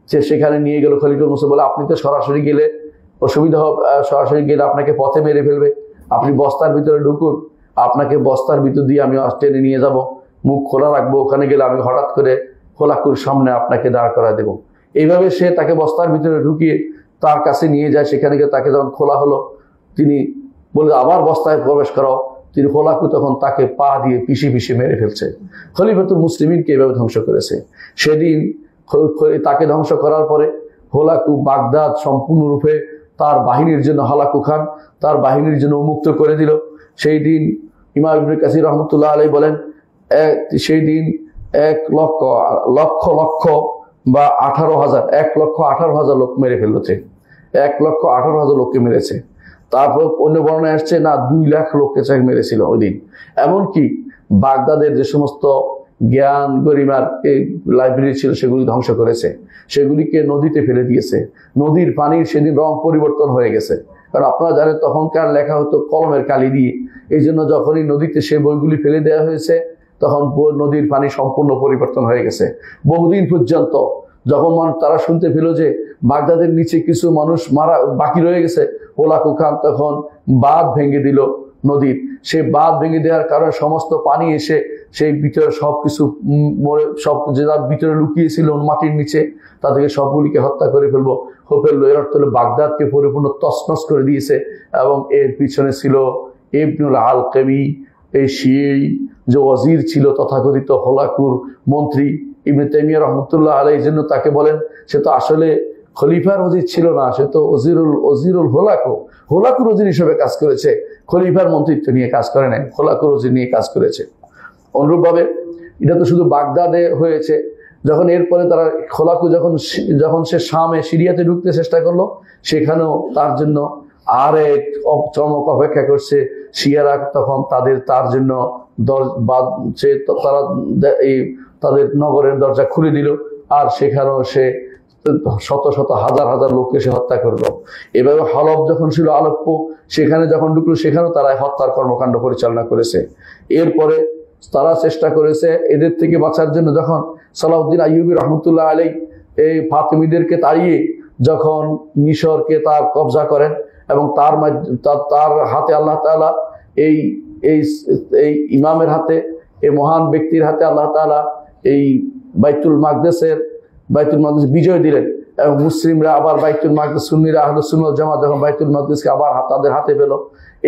সে সেখানে নিয়ে গেল, খলিফাতুল মুসলিম বলে, আপনি তো সরাসরি গেলে অসুবিধা হবে, সরাসরি গেলে আপনাকে পথে মেরে ফেলবে, আপনি বস্তার ভিতরে ঢুকুন, আপনাকে বস্তার ভিতর দিয়ে আমি টেনে নিয়ে যাব, মুখ খোলা রাখবো, ওখানে গেলে আমি হঠাৎ করে খোলাকুর সামনে আপনাকে দাঁড় করা দেব। এইভাবে সে তাকে বস্তার ভিতরে ঢুকিয়ে তার কাছে নিয়ে যায়। সেখানে গিয়ে তাকে যখন খোলা হলো, তিনি বলে আবার বস্তায় প্রবেশ করাও, তিনি খোলাকু তখন তাকে পা দিয়ে পিষে মেরে ফেলছে। খলিফাতুল মুসলিমিনকে এভাবে ধ্বংস করেছে। সেদিন তাকে ধ্বংস করার পরে হোলাকু বাগদাদ সম্পূর্ণরূপে তার বাহিনীর জন্য, হালাকু খান তার বাহিনীর জন্য উন্মুক্ত করে দিল। সেই দিন ইমাম ইবনে কাসির রহমতুল্লাহ আলাইহি বলেন, সেই দিন 1,00,000 বা 18,000, 1,18,000 লোক মেরে ফেলছে, 1,18,000 লোককে মেরেছে। তারপর অন্য বর্ণনায় আসছে না 2 লাখ লোককে মেরেছিল ওই দিন। এমনকি বাগদাদের যে সমস্ত জ্ঞান গরিমার লাইব্রেরি ছিল সেগুলি ধ্বংস করেছে, সেগুলিকে নদীতে ফেলে দিয়েছে। নদীর পানির সেদিন রং পরিবর্তন হয়ে গেছে, কারণ আপনারা জানেন তখনকার লেখা হতো কলমের কালি দিয়ে, এই জন্য যখনই নদীতে সে বইগুলি ফেলে দেওয়া হয়েছে তখন নদীর পানি সম্পূর্ণ পরিবর্তন হয়ে গেছে। বহুদিন পর্যন্ত যখন তারা শুনতে পেল যে বাগদাদের নিচে কিছু মানুষ মারা বাকি রয়ে গেছে, হোলাকু খান তখন বাঁধ ভেঙে দিল নদীর। সেই বাঁধ ভেঙে দেওয়ার কারণে সমস্ত পানি এসে সেই ভিতরে সবকিছু সব যেটা ভিতরে লুকিয়েছিল মাটির নিচে, তাদেরকে সবগুলিকে হত্যা করে ফেললো। এর অর্থ হলো বাগদাদকে পরিপূর্ণ তছনছ করে দিয়েছে। এবং এর পিছনে ছিল ইবনুল আলকামি, এই শিই যে ওয়াজির ছিল তথাকথিত হোলাকুর মন্ত্রী, ইবনে তাইমিয়া রহমতুল্লাহ আলাইহির জন্য তাকে বলেন সে তো আসলে খলিফার ওজির ছিল না, সে তো ওজিরুল হোলাকুর ওজির হিসেবে কাজ করেছে, খলিফার মন্ত্রিত্ব নিয়ে কাজ করে নাই, হোলাকুর ওজির নিয়ে কাজ করেছে। অনুরূপভাবে এটা তো শুধু বাগদাদে হয়েছে। যখন এরপরে তারা খোলাকু যখন সে শামে সিরিয়াতে ঢুকতে চেষ্টা করলো, সেখানেও তার জন্য আরেক চমক অপেক্ষা করছে। শিয়ারা তখন তার জন্য তারা তাদের নগরের দরজা খুলে দিল, আর সেখানেও সে শত শত হাজার হাজার লোককে সে হত্যা করলো। এভাবে হলফ যখন ছিল আলেপ্পো, সেখানে যখন ঢুকলো সেখানেও তারা হত্যার কর্মকাণ্ড পরিচালনা করেছে। এরপরে তারা চেষ্টা করেছে এদের থেকে বাঁচার জন্য। যখন সালাউদ্দিন আইয়ুবী রহমতুল্লাহ আলাইহি এই ফাতিমিদেরকে তাড়িয়ে যখন মিশরকে তার কবজা করেন, এবং তার হাতে আল্লাহ তাআলা এই ইমামের হাতে, এই মহান ব্যক্তির হাতে আল্লাহ তাআলা এই বাইতুল মাকদেস বিজয় দিলেন, এবং মুসলিমরা আবার বাইতুল মাকদেস, সুন্নিরা আহলুস সুন্নাহ ওয়াল জামাত যখন বাইতুল মাকদেসকে আবার তাদের হাতে পেল,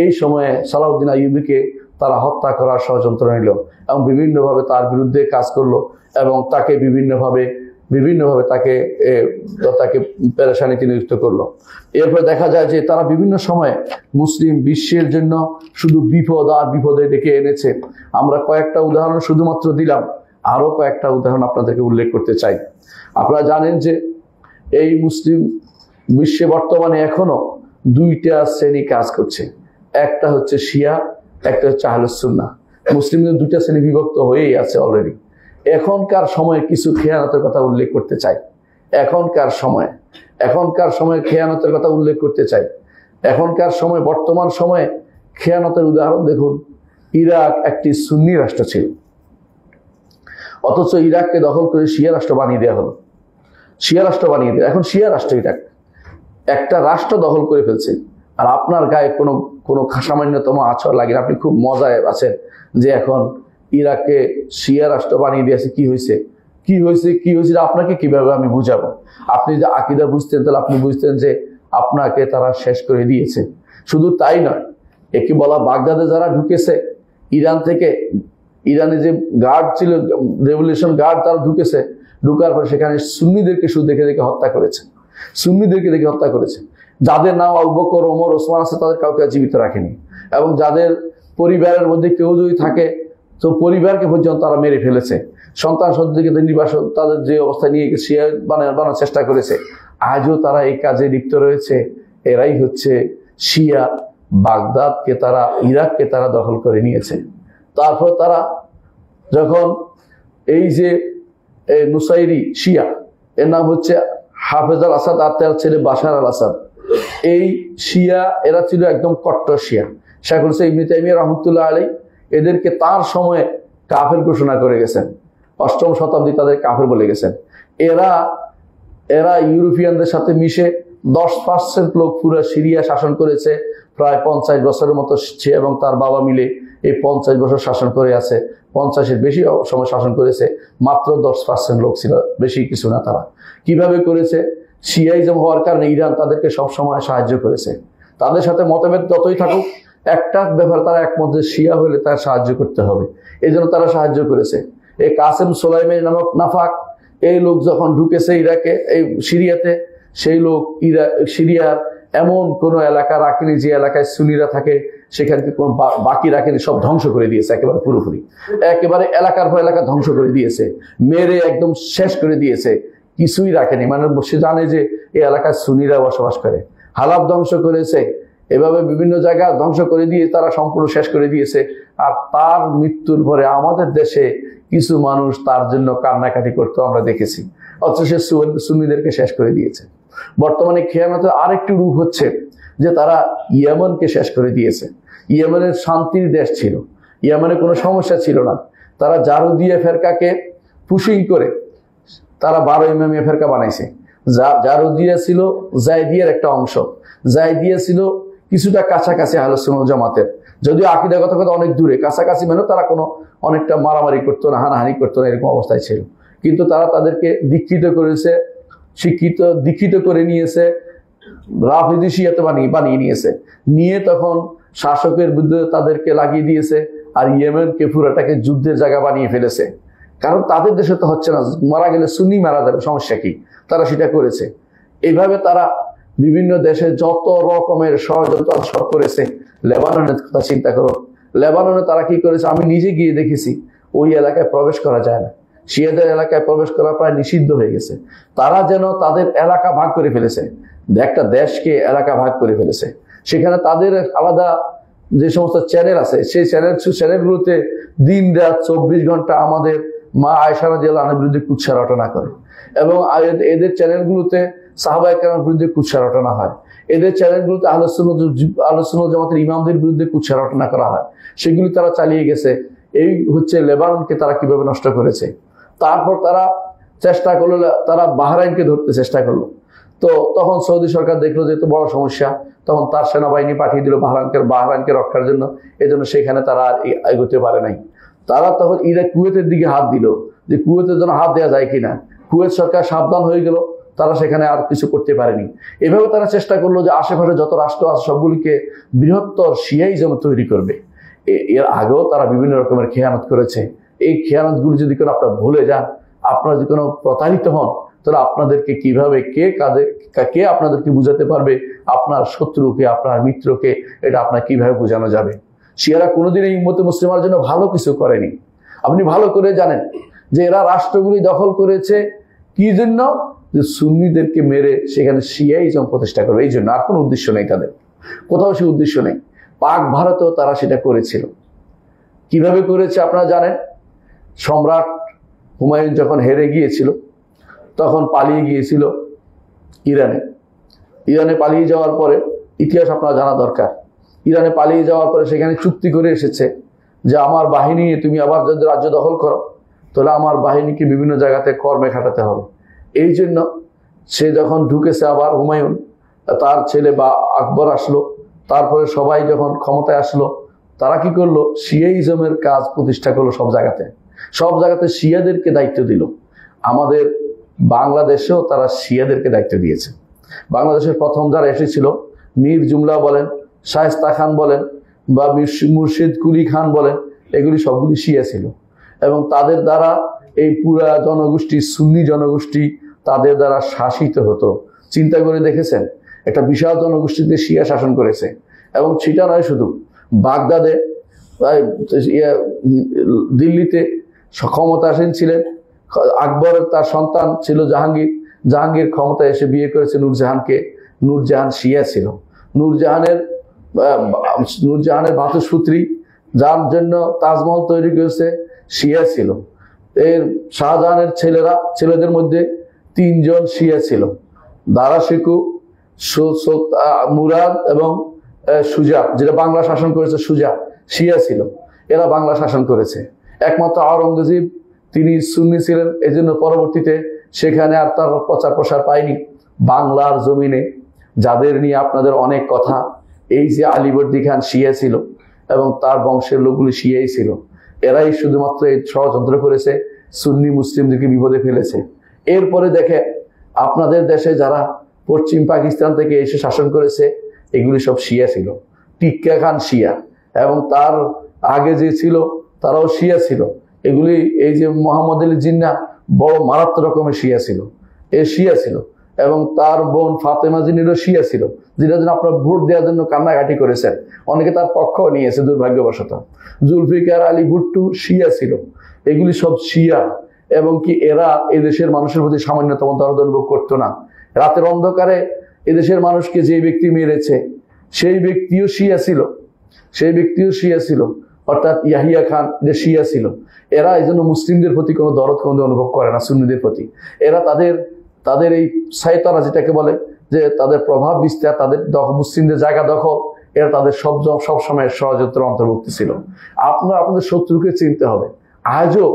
এই সময়ে সালাউদ্দিন আইয়ুবীকে তারা হত্যা করার ষড়যন্ত্র নিল এবং বিভিন্নভাবে তার বিরুদ্ধে কাজ করলো, এবং তাকে বিভিন্নভাবে তাকে পেরেশানিতে নিযুক্ত করলো। এরপর দেখা যায় যে তারা বিভিন্ন সময়ে মুসলিম বিশ্বের জন্য শুধু বিপদ আর বিপদে ডেকে এনেছে। আমরা কয়েকটা উদাহরণ শুধুমাত্র দিলাম, আরো কয়েকটা উদাহরণ আপনাদেরকে উল্লেখ করতে চাই। আপনারা জানেন যে এই মুসলিম বিশ্বে বর্তমানে এখনো 2টা শ্রেণী কাজ করছে, একটা হচ্ছে শিয়া, একটা হচ্ছে আহলুস সুন্নাহ। মুসলিমদের 2টা শ্রেণী বিভক্ত হয়েই আছে অলরেডি। এখনকার সময়ে কিছু খেয়ানতের কথা উল্লেখ করতে চাই। এখনকার সময়ে খেয়ানতের কথা উল্লেখ করতে চাই। এখনকার সময়, বর্তমান সময়ে খেয়ানতের উদাহরণ দেখুন। ইরাক একটি সুন্নি রাষ্ট্র ছিল, অথচ ইরাককে দখল করে শিয়া রাষ্ট্র বানিয়ে দেওয়া হলো। এখন শিয়া রাষ্ট্র ইরাক একটা রাষ্ট্র দখল করে ফেলছে, আর আপনার গায়ে কোনো সামান্যতম আছর লাগে না। আপনি খুব মজায় আছেন যে এখন ইরাককে শিয়া রাষ্ট্র বানিয়ে দিয়েছে। কি হয়েছে আপনাকে কিভাবে আমি বুঝাবো? আপনি যদি আকীদা বুঝতেন তাহলে আপনি বুঝতেন যে আপনাকে তারা শেষ করে দিয়েছে। শুধু তাই নয়, একে বলা বাগদাদে যারা ঢুকেছে ইরান থেকে, ইরানে যে গার্ড ছিল, রেভলিউশন গার্ড, তারা ঢুকেছে, ঢুকার পর সেখানে সুন্নিদেরকে শুধু দেখে দেখে হত্যা করেছে, সুন্নিদেরকে দেখে হত্যা করেছে। যাদের নাম আবু বকর, ওমর, ওসমান আছে তাদের কাউকে জীবিত রাখেনি, এবং যাদের পরিবারের মধ্যে কেউ যদি থাকে তো পরিবারকে পর্যন্ত তারা মেরে ফেলেছে। সন্তান সন্ততিকে নির্বাসন তাদের যে অবস্থায় নিয়ে শিয়া বানানোর চেষ্টা করেছে। আজও তারা এই কাজে লিপ্ত রয়েছে। এরাই হচ্ছে শিয়া। বাগদাদকে তারা, ইরাককে তারা দখল করে নিয়েছে। তারপর তারা যখন এই যে নুসাইরি শিয়া, এর নাম হচ্ছে হাফেজ আল আসাদ আর তার ছেলে বাশার আল আসাদ, এই শিয়া এরা ছিল একদম কট্টর শিয়া। শেখ হুসেইন ইবনে তাইমিয়া রহমতুল্লাহ আলাইহি এদেরকে তার সময়ে কাফের ঘোষণা করে গেছেন, 8ম শতাব্দী তাদের কাফের বলে গেছেন। এরা ইউরোপিয়ানদের সাথে মিশে 10% লোক পুরো সিরিয়া শাসন করেছে, প্রায় 50 বছরের মতো সে এবং তার বাবা মিলে এই 50 বছর শাসন করে আছে। 50-এর বেশি সময় শাসন করেছে, মাত্র 10% লোক ছিল, বেশি কিছু না। তারা কিভাবে করেছে? শিয়াইজম হওয়ার কারণে ইরান তাদেরকে সবসময় সাহায্য করেছে। তাদের সাথে মতভেদ যতই থাকুক, একটা ব্যাপার তারা একমত যে শিয়া হলে তার সাহায্য করতে হবে, এই জন্য তারা সাহায্য করেছে। এই কাসেম সোলাইমানি নামক নাফাক, এই লোক যখন ঢুকেছে ইরাকে, এই সিরিয়াতে, সেই লোক সিরিয়ার এমন কোন এলাকা রাখেনি যে এলাকায় সুন্নিরা থাকে, সেখানকে কোনো বাকি রাখেনি, সব ধ্বংস করে দিয়েছে একেবারে পুরোপুরি। একেবারে এলাকার পর এলাকা ধ্বংস করে দিয়েছে, মেরে একদম শেষ করে দিয়েছে, কিছুই রাখেনি। মানে সে জানে যে এই এলাকায় সুন্নিরা বসবাস করে। হালাব ধ্বংস করেছে, এভাবে বিভিন্ন জায়গা ধ্বংস করে দিয়ে তারা সম্পূর্ণ শেষ করে দিয়েছে। আর তার মৃত্যুর পরে আমাদের দেশে কিছু মানুষ তার জন্য কান্নাকাটি করতে আমরা দেখেছি, অথচ সে সুন্নিদেরকে শেষ করে দিয়েছে। বর্তমানে খেয়ানতের আরেকটি রূপ হচ্ছে যে তারা ইয়েমেনকে শেষ করে দিয়েছে। ইয়েমেনের শান্তির দেশ ছিল, ইয়েমেনে কোনো সমস্যা ছিল না। তারা জারুদিয়া ফেরকাকে পুশিং করে তারা 12 ইমামিয়া ফেরকা বানাইছে। জারুদিয়া ছিল জায়দিয়ার একটা অংশ, জায়দিয়া ছিল কিছুটা কাছাকাছি আহলে সুন্নাত জামাতের, যদিও আকীদাগত কথা অনেক দূরে। কাছাকাছি মানে তারা কোনো অনেকটা মারামারি করতো না, হানাহানি করতো না, এরকম অবস্থায় ছিল। কিন্তু তারা তাদেরকে দীক্ষিত করেছে, দীক্ষিত করে নিয়েছে, রাফিদি শিয়াতে বানিয়ে নিয়েছে, নিয়ে তখন শাসকের বিরুদ্ধে তাদেরকে লাগিয়ে দিয়েছে। আর ইয়েমেনকে পুরোটাকে যুদ্ধের জায়গা বানিয়ে ফেলেছে। কারণ তাদের দেশে তো হচ্ছে না, মারা গেলে সুন্নি মারা যাবে, সমস্যা কি? তারা সেটা করেছে। এইভাবে তারা বিভিন্ন দেশে যত রকমের ষড়যন্ত্র সব করেছে। লেবাননের কথা চিন্তা করো, লেবাননে তারা কি করেছে আমি নিজে গিয়ে দেখেছি, ওই এলাকায় প্রবেশ করা যায় না, শিয়াদের এলাকায় প্রবেশ করা প্রায় নিষিদ্ধ হয়ে গেছে। তারা যেন তাদের এলাকা ভাগ করে ফেলেছে, একটা দেশকে এলাকা ভাগ করে ফেলেছে। সেখানে তাদের আলাদা যে সমস্ত চ্যানেল আছে, সেই চ্যানেলগুলোতে দিন রাত 24 ঘন্টা আমাদের মা আয়েশা রাদিয়াল্লাহু আনহার বিরুদ্ধে কুৎসা রটনা করে, এবং এদের চ্যানেলগুলোতে সাহাবায়ে কেরামের বিরুদ্ধে কুৎসা রটনা হয়। এদের চ্যানেলগুলোতে আহলে সুন্নাত জামাতের ইমামদের বিরুদ্ধে কুৎসা রটনা করা হয়। সেগুলি তারা চালিয়ে গেছে। এই হচ্ছে লেবাননকে তারা কিভাবে নষ্ট করেছে। তারপর তারা চেষ্টা করলো, তারা বাহরাইনকে ধরতে চেষ্টা করলো। তো তখন সৌদি সরকার দেখলো যে এত বড় সমস্যা, তখন তার সেনাবাহিনী পাঠিয়ে দিল বাহরাইনকে রক্ষার জন্য। এজন্য সেখানে তারা আর এগোতে পারে নাই। তারা তখন কুয়েতের দিকে হাত দিল, যে কুয়েতের জন্য হাত দেওয়া যায় কিনা। কুয়েত সরকার সাবধান হয়ে গেল, তারা সেখানে আর কিছু করতে পারেনি। এভাবে তারা চেষ্টা করলো যে আশেপাশে যত রাষ্ট্র আছে সবগুলিকে বৃহত্তর শিয়াইজম তৈরি করবে। এর আগেও তারা বিভিন্ন রকমের খেয়ানত করেছে। এই খেয়ানতগুলি যদি কোনো আপনারা ভুলে যান, আপনারা যদি কোনো প্রতারিত হন, তাহলে আপনাদেরকে কিভাবে কে আপনাদেরকে বুঝাতে পারবে, আপনার শত্রুকে, আপনার মিত্রকে, এটা আপনার কিভাবে বোঝানো যাবে? শিয়ারা কোনোদিন এই উম্মতে মুসলিমার জন্য ভালো কিছু করেনি। আপনি ভালো করে জানেন যে এরা রাষ্ট্রগুলি দখল করেছে কি জন্য? যে সুন্নিদেরকে মেরে সেখানে শিয়াইজম প্রতিষ্ঠা করবে, এই জন্য। আর কোনো উদ্দেশ্য নেই তাদের, কোথাও সে উদ্দেশ্য নেই। পাক ভারতেও তারা সেটা করেছিল। কিভাবে করেছে আপনারা জানেন? সম্রাট হুমায়ুন যখন হেরে গিয়েছিল, তখন পালিয়ে গিয়েছিল ইরানে পালিয়ে যাওয়ার পরে, ইতিহাস আপনারা জানা দরকার, ইরানে পালিয়ে যাওয়ার পরে সেখানে চুক্তি করে এসেছে যে আমার বাহিনী তুমি আবার যদি রাজ্য দখল করো, তাহলে আমার বাহিনীকে বিভিন্ন জায়গাতে কর্মে খাটাতে হবে। এই জন্য সে যখন ঢুকেছে আবার হুমায়ুন, তার ছেলে বা আকবর আসলো, তারপরে সবাই যখন ক্ষমতায় আসলো, তারা কি করলো? শিয়াইজমের কাজ প্রতিষ্ঠা করলো সব জায়গাতে শিয়াদেরকে দায়িত্ব দিল। আমাদের বাংলাদেশেও তারা শিয়াদেরকে দায়িত্ব দিয়েছে। বাংলাদেশের প্রথম যারা এসেছিল মীর জুমলা বলেন, শায়েস্তা খান বলেন বা মুর্শিদ কুলি খান বলেন, এগুলি সবগুলি শিয়া ছিল। এবং তাদের দ্বারা এই পুরা জনগোষ্ঠী, সুন্নি জনগোষ্ঠী তাদের দ্বারা শাসিত হতো। চিন্তা করে দেখেছেন, একটা বিশাল জনগোষ্ঠীতে শিয়া শাসন করেছে। এবং সেটা নয়, শুধু বাগদাদে, দিল্লিতে ক্ষমতাসীন ছিলেন আকবরের, তার সন্তান ছিল জাহাঙ্গীর। জাহাঙ্গীর ক্ষমতায় এসে বিয়ে করেছে নূরজাহানকে। নূরজাহান শিয়া ছিল। নূরজাহানের ভাতুষপুত্রী, যার জন্য তাজমহল তৈরি করেছে, শিয়া ছিল। এর শাহজাহানের ছেলেদের মধ্যে 3 জন শিয়া ছিল, দারা শিকু, মুরাদ এবং সুজা, যেটা বাংলা শাসন করেছে সুজা, শিয়া ছিল। এরা বাংলা শাসন করেছে। একমাত্র আওরঙ্গজেব তিনি সুন্নি ছিলেন, এই জন্য পরবর্তীতে সেখানে আর তার প্রচার প্রসার পায়নি। বাংলার জমিনে যাদের নিয়ে আপনাদের অনেক কথা, এই যে আলীবর্দী খান শিয়া ছিল এবং তার বংশের লোকগুলি শিয়াই ছিল। এরাই শুধুমাত্র এই ষড়যন্ত্র করেছে, সুন্নি মুসলিমদেরকে বিপদে ফেলেছে। এরপরে দেখে আপনাদের দেশে যারা পশ্চিম পাকিস্তান থেকে এসে শাসন করেছে, এগুলি সব শিয়া ছিল। টিক্কা খান শিয়া, এবং তার আগে যে ছিল তারাও শিয়া ছিল। এগুলি, এই যে মোহাম্মদ আলী জিন্নাহ, বড় মারাত্মক রকমের শিয়া ছিল। এ শিয়া ছিল, এবং তার বোন ফাতেমা জিন্নাহও শিয়া ছিল, যেটা জন্য আপনার ভোট দেওয়ার জন্য কান্নাকাটি করেছেন। অনেকে তার পক্ষও নিয়েছে দুর্ভাগ্যবশত। জুলফিকার আলী ভুট্টো শিয়া ছিল। এগুলি সব শিয়া, এবং কি এরা এদেশের মানুষের প্রতি সামান্যতম দরদ অনুভব করতো না। রাতের অন্ধকারে এদেশের মানুষকে যে ব্যক্তি মেরেছে, সেই ব্যক্তিও শিয়া ছিল। অর্থাৎ ইয়াহিয়া খান, যে শিয়া ছিল। এরা এই জন্য মুসলিমদের প্রতি কোনো দরদ কোনো অনুভব করে না, সুন্নিদের প্রতি। এরা তাদের এই সাইতারা, যেটাকে বলে যে তাদের প্রভাব বিস্তার, তাদের মুসলিমদের জায়গা দখল, এরা তাদের সব সময় ষড়যন্ত্রের অন্তর্ভুক্ত ছিল। আপনাদের শত্রুকে চিনতে হবে। আজও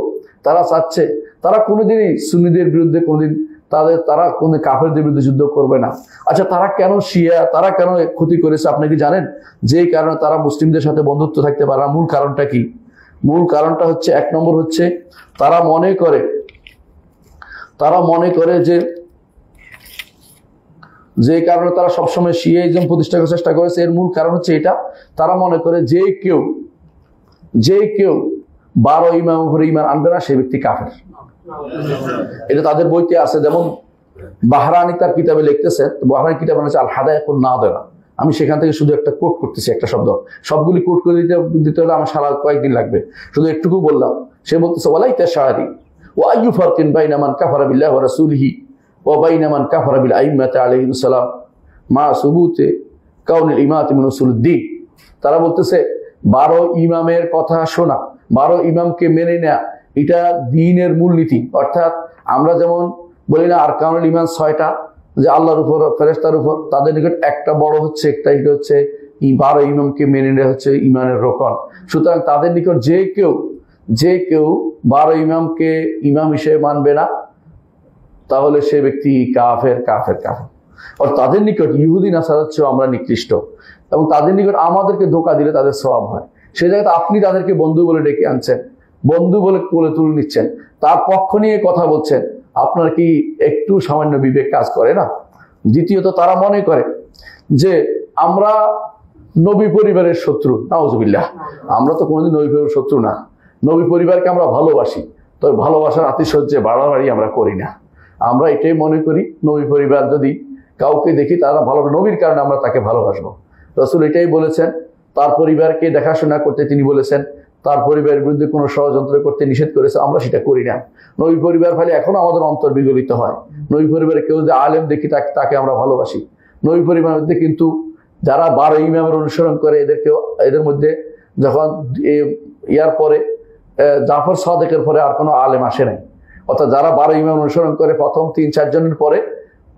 তারা চাচ্ছে, তারা কোনোদিনই সুন্নিদের বিরুদ্ধে কোনোদিন তারা কোনো কাফেরদের বিরুদ্ধে যুদ্ধ করবে না। আচ্ছা, তারা কেন শিয়া, তারা কেন ক্ষতি করেছে আপনি কি জানেন? যেই কারণে তারা মুসলিমদের সাথে বন্ধুত্ব থাকতে পারে না। মূল কারণটা কি? মূল কারণটা হচ্ছে, 1 নম্বর হচ্ছে, তারা মনে করে যে কারণে তারা সবসময় শিয়াইজম প্রতিষ্ঠা করার চেষ্টা করেছে, এর মূল কারণ হচ্ছে এটা, তারা মনে করে যে কেউ 12 ইমাম উপরে ইমান আনবে না, সে ব্যক্তি কাফের। এটা তাদের বইতে আছে। যেমন বাহরানি তার কিতাবে লিখতেছে, বাহরানি কিতাব হচ্ছে আল হাদায়াকুন নাদিরা। আমি সেখান থেকে শুধু একটা কোট করতেছি, একটা শব্দ। সবগুলি কোট করে দিতে হলে আমার সারা কয়েকদিন লাগবে, শুধু একটুকু বললাম। সে বলতেছে, ওয়ালাইতা শাহরি ওয়া আইয়ু ফারকিন বাইনা মান কাফারা বিল্লাহি ওয়া রাসূলিহি ওয়া বাইনা মান কাফারা বিল আইম্মাতি আলাইহিস সালাম মা সুবুতে কাউনিল ইমাতি মিন উসুলুদ্দিন। তারা বলতেছে 12 ইমামের কথা শোনা, 12 ইমামকে মেনে নেয়া, এটা দ্বীনের মূলনীতি। অর্থাৎ আমরা যেমন বলি না আরকানুল ঈমান 6টা, যে আল্লাহর উপর, ফেরেশতার উপর, তাদের নিকট একটা বড় হচ্ছে, এটা হচ্ছে 12 ইমামকে মেনে নেওয়া হচ্ছে ঈমানের রোকন। সুতরাং তাদের নিকট যে কেউ 12 ইমামকে ইমাম হিসেবে মানবে না, তাহলে সে ব্যক্তি কাফের। আর তাদের নিকট ইহুদি নাসারার চেয়েও আমরা নিকৃষ্ট, এবং তাদের নিকট আমাদেরকে ধোঁকা দিলে তাদের সওয়াব হয়। সেই জায়গাতে আপনি তাদেরকে বন্ধু বলে ডেকে আনছেন, বন্ধু বলে কোলে তুলে নিচ্ছেন, তার পক্ষ নিয়ে কথা বলছেন, আপনার কি একটু সামান্য বিবেক কাজ করে না? দ্বিতীয়ত, তারা মনে করে যে আমরা নবী পরিবারের শত্রু। নাউজুবিল্লাহ, আমরা তো কোনোদিন নবী পরিবারের শত্রু না। নবী পরিবারকে আমরা ভালোবাসি, তবে ভালোবাসার আতিশয্যে বাড়াবাড়ি আমরা করি না। আমরা এটাই মনে করি, নবী পরিবার যদি কাউকে দেখি তারা ভালো, নবীর কারণে আমরা তাকে ভালোবাসবো। রাসূল এটাই বলেছেন, তার পরিবারকে দেখাশোনা করতে তিনি বলেছেন, তার পরিবারের বিরুদ্ধে কোনো ষড়যন্ত্র করতে নিষেধ করেছে, আমরা সেটা করি না। নবী পরিবার ফলে এখনো আমাদের অন্তর বিগলিত হয়। নবী পরিবারে কেউ যদি আলেম দেখি তাকে আমরা ভালোবাসি। নবী পরিবারের মধ্যে কিন্তু যারা 12 ইমামের অনুসরণ করে, এদের মধ্যে যখন ইয়ার পরে জাফর সাদেকের পরে আর কোনো আলেম আসে নাই। অর্থাৎ যারা 12 ইমাম অনুসরণ করে, প্রথম 3-4 জনের পরে,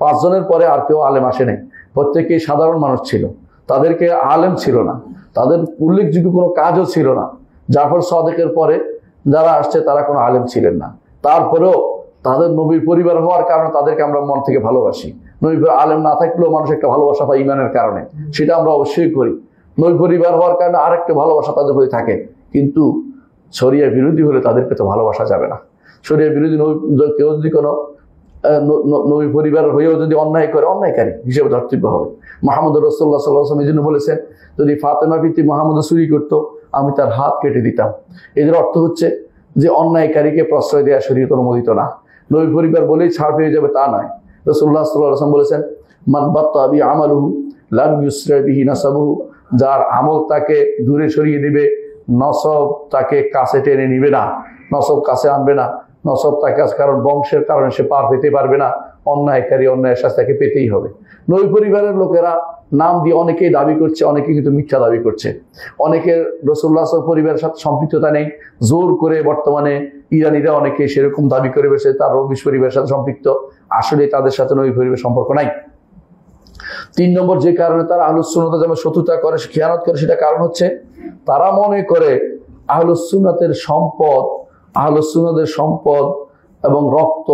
5 জনের পরে আর কেউ আলেম আসে নাই। প্রত্যেকেই সাধারণ মানুষ ছিল, তাদেরকে আলেম ছিল না, তাদের উল্লেখযোগ্য কোনো কাজও ছিল না। জাফর সাদেকের পরে যারা আসছে তারা কোনো আলেম ছিলেন না। তারপরেও তাদের নবীর পরিবার হওয়ার কারণে তাদেরকে আমরা মন থেকে ভালোবাসি। নবী আলেম না থাকলেও মানুষ একটা ভালোবাসা পায় ইমানের কারণে, সেটা আমরা অবশ্যই করি। নবী পরিবার হওয়ার কারণে আরেকটা ভালোবাসা তাদের প্রতি থাকে। কিন্তু শরিয়া বিরোধী হলে তাদেরকে তো ভালোবাসা যাবে না। শরিয়া বিরোধী কেউ যদি কোনো নবী পরিবার হয়েও যদি অন্যায় করে অন্যায়কারী হিসেবে ধর্তব্য হবে। মুহাম্মদ রাসূলুল্লাহ সাল্লাল্লাহু আলাইহি ওয়াসাল্লাম এই জন্য বলেছেন, যদি ফাতেমা বিনতে মুহাম্মদ চুরি করতো আমি তার হাত কেটে দিতাম। এদের অর্থ হচ্ছে যে অন্যায়কারীকে প্রশ্রয় দেওয়া শরীয়ত অনুমোদিত না। নবী পরিবার বলেই ছাড় পেয়ে যাবে তা নয়। রাসূলুল্লাহ সাল্লাল্লাহু আলাইহি ওয়াসাল্লাম বলেছেন, মান বাত্তা বি আমালুহু লাম ইউসরা বিহি নাসাবুহু, যার আমল তাকে দূরে সরিয়ে দিবে, নসব তাকে কাছে টেনে নিবে না, নসব কাছে আনবে না, নসব তাকে, কারণ বংশের কারণে সে পার পেতে পারবে না, অন্যায়কারী অন্যায়ের শাস্তি তাকে পেতেই হবে। নবী পরিবারের লোকেরা নাম দিয়ে অনেকেই দাবি করছে, অনেকে কিন্তু মিথ্যা দাবি করছে। অনেকের রাসূলুল্লাহ পরিবারের সাথে সম্পৃক্ততা নেই, জোর করে বর্তমানে ইরানিরা অনেকে সেরকম দাবি করে বসে তার রবিশ পরিবারের সাথে সম্পৃক্ত, আসলে তাদের সাথে নবী পরিবারের সম্পর্ক নাই। 3 নম্বর যে কারণে তারা আহলুস সুন্নাতের যেমন শত্রুতা করে, খেয়ানত করে, সেটা কারণ হচ্ছে তারা মনে করে আহলুস সুন্নাতের সম্পদ, আহলুস সুন্নাতের সম্পদ এবং রক্ত,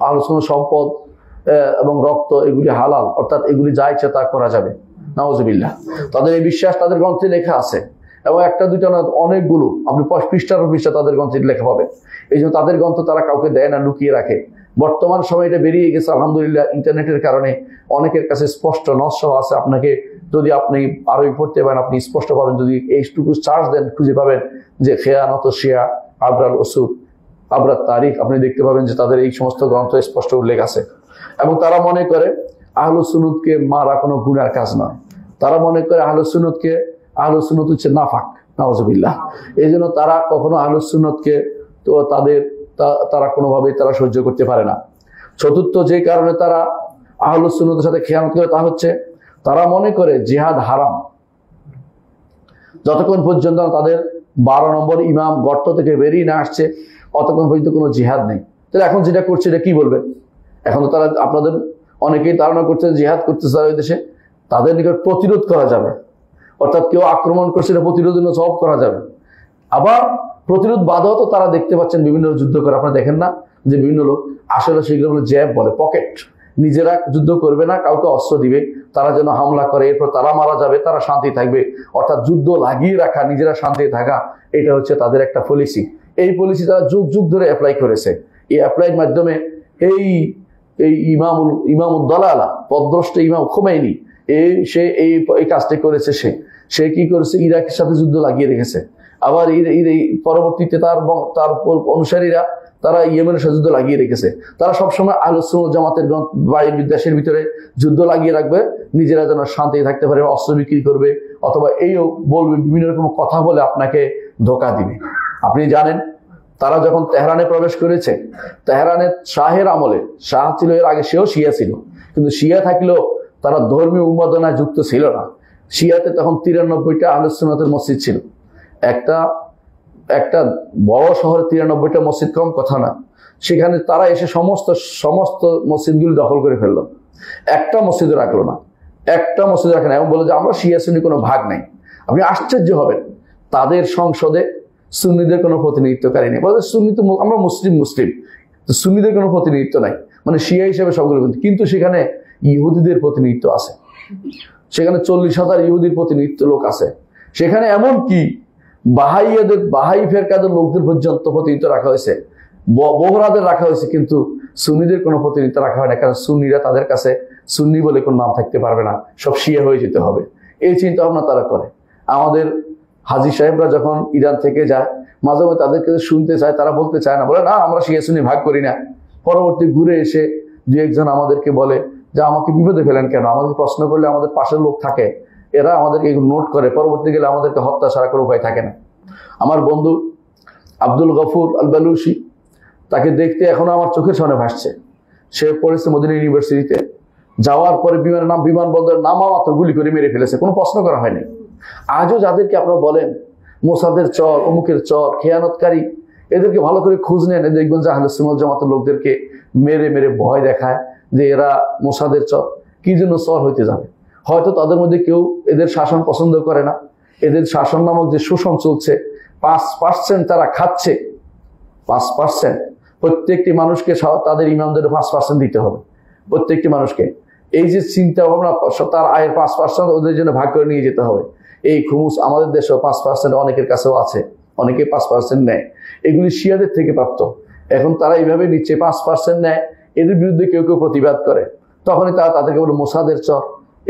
আহলুস সুন্নাতের সম্পদ এবং রক্ত এগুলি হালাল, অর্থাৎ এগুলি যা ইচ্ছা তা করা যাবে। নাউজুবিল্লাহ। তাদের এই বিশ্বাস তাদের গ্রন্থে লেখা আছে, এবং একটা দুইটা না, অনেকগুলো, আপনি পৃষ্ঠার পৃষ্ঠা তাদের গ্রন্থে লেখা পাবেন। এই জন্য তাদের গ্রন্থ তারা কাউকে দেয় না, লুকিয়ে রাখে। বর্তমান সময় এটা বেরিয়ে গেছে আলহামদুলিল্লাহ, ইন্টারনেটের কারণে অনেকের কাছে স্পষ্ট নস্য আছে। আপনাকে যদি আপনি আরবি পড়তে পারেন আপনি স্পষ্ট পাবেন, যদি এইটুকু চার্জ দেন খুঁজে পাবেন যে খেয়ানত শিয়া, আবরাল উসুর, আবরাত তারিখ, আপনি দেখতে পাবেন যে তাদের এই সমস্ত গ্রন্থ স্পষ্ট উল্লেখ আছে। এবং তারা মনে করে আহলুস সুন্নাতকে মারা কোনো গুনার কাজ নয়। তারা মনে করে আহলুস সুন্নাত হচ্ছে নাফাক, নাউজুবিল্লাহ। এই জন্য তারা কখনো আহলুস সুন্নাতকে তো তারা কোনোভাবেই তারা সহ্য করতে পারে না। চতুর্থ যে কারণে তারা আহলুস সুন্নাতের সাথে খেয়ানত করে তা হচ্ছে তারা মনে করে জিহাদ হারাম। যতক্ষণ পর্যন্ত তাদের 12 নম্বর ইমাম গর্ত থেকে বেরিয়ে না আসছে অতক্ষণ পর্যন্ত কোনো জিহাদ নেই। তাহলে এখন যেটা করছে এটা কি বলবেন? এখন তো তারা, আপনাদের অনেকেই ধারণা করছে জিহাদ করতে চায় ওই দেশে, তাদের নিকট প্রতিরোধ করা যাবে, অর্থাৎ কেউ আক্রমণ করছে এটা প্রতিরোধের জন্য জবাব করা যাবে। আবার প্রতিরোধ বাধাও তো তারা দেখতে পাচ্ছেন বিভিন্ন যুদ্ধ করে, আপনারা দেখেন না যে বিভিন্ন লোক আসলে সেগুলো বলে জ্যাব বলে, পকেট, নিজেরা যুদ্ধ করবে না, কাউকে অস্ত্র দিবে, তারা যেন হামলা করে, এরপর তারা মারা যাবে, তারা শান্তি থাকবে। অর্থাৎ যুদ্ধ লাগিয়ে রাখা, নিজেরা শান্তি থাকা, এটা হচ্ছে তাদের একটা পলিসি। এই পলিসি তারা যুগ যুগ ধরে অ্যাপ্লাই করেছে। এই অ্যাপ্লাইয়ের মাধ্যমে এই ইমামুদ্দালালা, পদভ্রষ্ট ইমাম খোমেনি, সে এই কাজটা করেছে। সে কি করেছে? ইরাকের সাথে যুদ্ধ লাগিয়ে রেখেছে। আবার পরবর্তীতে তার অনুসারীরা তারা ইয়েমেনের সাথে যুদ্ধ লাগিয়ে রেখেছে। তারা সবসময় আহলুস সুন্নাত জামাতের দেশের ভিতরে যুদ্ধ লাগিয়ে রাখবে, নিজেরা যেন শান্তি থাকতে পারে, অস্ত্র বিক্রি করবে, অথবা এইও বলবে, বিভিন্ন রকম কথা বলে আপনাকে ধোকা দিবে। আপনি জানেন তারা যখন তেহরানে প্রবেশ করেছে, তেহরানের শাহের আমলে, শাহ ছিল এর আগে, সেও শিয়া ছিল, কিন্তু শিয়া থাকলেও তারা ধর্মীয় উন্মাদনায় যুক্ত ছিল না। শিয়াতে তখন 93টা আহলুস সুন্নাতের মসজিদ ছিল। একটা বড় শহরে 93টা মসজিদ কম কথা না। সেখানে তারা এসে সমস্ত মসজিদগুলি দখল করে ফেললো, একটা মসজিদে রাখলো না, একটা মসজিদ রাখে না, এবং বলে যে আমরা শিয়া সুন্নি কোনো ভাগ নাই। আপনি আশ্চর্য হবেন, তাদের সংসদে সুন্নিদের কোনো প্রতিনিধিত্বকারী নেই। বলে সুন্নি তো আমরা মুসলিম, সুন্নিদের কোনো প্রতিনিধিত্ব নাই, মানে শিয়া হিসেবে সবগুলো। কিন্তু সেখানে ইহুদিদের প্রতিনিধিত্ব আছে, সেখানে 40,000 ইহুদির প্রতিনিধিত্ব লোক আছে। সেখানে এমন কি বাহাই ফেরকাদের লোকদের পর্যন্ত প্রতিনিধিত্ব রাখা হয়েছে, বহরাদের রাখা হয়েছে, কিন্তু সুন্নিদের কোনো প্রতিনিধিত্ব রাখা হয় না। কারণ সুন্নিরা তাদের কাছে সুন্নি বলে কোনো নাম থাকতে পারবে না, সব শিয়া হয়ে যেতে হবে, এই চিন্তা ভাবনা তারা করে। আমাদের হাজী সাহেবরা যখন ইরান থেকে যায়, মাঝে মাঝে তাদেরকে শুনতে চায়, তারা বলতে চায় না, বলে না আমরা শিয়া সুন্নি ভাগ করি না। পরবর্তী ঘুরে এসে 2-1 আমাদেরকে বলে যে আমাকে বিপদে ফেলেন কেন, আমাদের প্রশ্ন করলে আমাদের পাশের লোক থাকে, এরা আমাদেরকে নোট করে, পরবর্তী গেলে আমাদেরকে হত্যা ছাড়া কোনো উপায় থাকে না। আমার বন্ধু আব্দুল গফুর আল বালুশি, তাকে দেখতে এখনো আমার চোখের সামনে ভাসছে। সে পড়েছে মদিনা ইউনিভার্সিটিতে, যাওয়ার পরে বিমানবন্দর নামা মাত্র গুলি করে মেরে ফেলেছে, কোনো প্রশ্ন করা হয়নি। আজও যাদেরকে আপনারা বলেন মোসাদের চর, অমুকের চর, খেয়ানতকারী, এদেরকে ভালো করে খোঁজ নেন, দেখবেন যে আহলে সুন্নাত জামাতের লোকদেরকে মেরে মেরে ভয় দেখায় যে এরা মোসাদের চর। কি জন্য চর হইতে যাবে? হয়তো তাদের মধ্যে কেউ এদের শাসন পছন্দ করে না, এদের শাসন নামক যে শোষণ চলছে, 5% তারা খাচ্ছে, 5%। প্রত্যেকটি মানুষকে তাদের ইমামদের 5% দিতে হবে, প্রত্যেকটি মানুষকে। এই যে চিন্তা ভাবনা, তার আয়ের 5% ওদের জন্য ভাগ করে নিয়ে যেতে হবে। এই খুমুস আমাদের দেশেও 5% অনেকের কাছেও আছে, অনেকে 5% নেয়। এগুলি শিয়াদের থেকে প্রাপ্ত। এখন তারা এইভাবে নিচ্ছে, 5% নেয়, এদের বিরুদ্ধে কেউ কেউ প্রতিবাদ করে, তখনই তারা তাদেরকে বলে মোসাদের চর,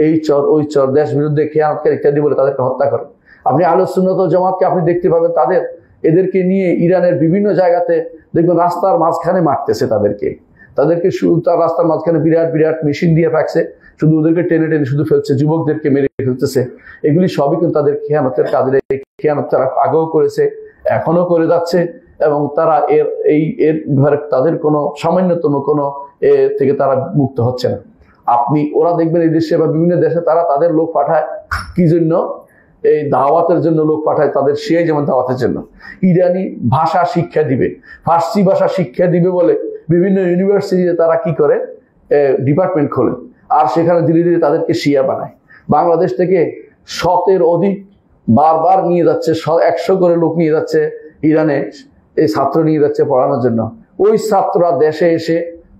এই চর ওই চর, দেশ বিরুদ্ধে খেয়ানতকারী ইত্যাদি বলে তাদেরকে হত্যা করে। আপনি আহলে সুন্নাত ওয়াল জামাতকে আপনি দেখতে পাবেন এদেরকে নিয়ে ইরানের বিভিন্ন জায়গাতে দেখবেন রাস্তার মাঝখানে মারতেছে তাদেরকে রাস্তার মাঝখানে বিরাট বিরাট মেশিন দিয়ে রাখছে, শুধু ওদেরকে টেনে টেনে শুধু ফেলছে, যুবকদেরকে মেরে ফেলতেছে। এগুলি সবই কিন্তু তাদের খেয়ানতের কাজের। খেয়ানত তারা আগেও করেছে, এখনো করে যাচ্ছে, এবং তারা এর তাদের কোনো সামান্যতম কোনো থেকে তারা মুক্ত হচ্ছে না। ওরা দেখবেন এই দেশে বা বিভিন্ন দেশে তারা তাদের লোক পাঠায় কি জন্য? এই দাওয়াতের জন্য লোক পাঠায়, তাদের শিয়াই যেমন দাওয়াতের জন্য। ইরানি ভাষা শিক্ষা দিবে, ফার্সি ভাষা শিক্ষা দিবে বলে বিভিন্ন ইউনিভার্সিটিতে তারা কি করে ডিপার্টমেন্ট খোলে, আর সেখানে ধীরে ধীরে তাদেরকে শিয়া বানায়। বাংলাদেশ থেকে 100-এর অধিক বারবার নিয়ে যাচ্ছে, 100 করে লোক নিয়ে যাচ্ছে ইরানে, এই ছাত্র নিয়ে যাচ্ছে পড়ানোর জন্য। ওই ছাত্ররা দেশে এসে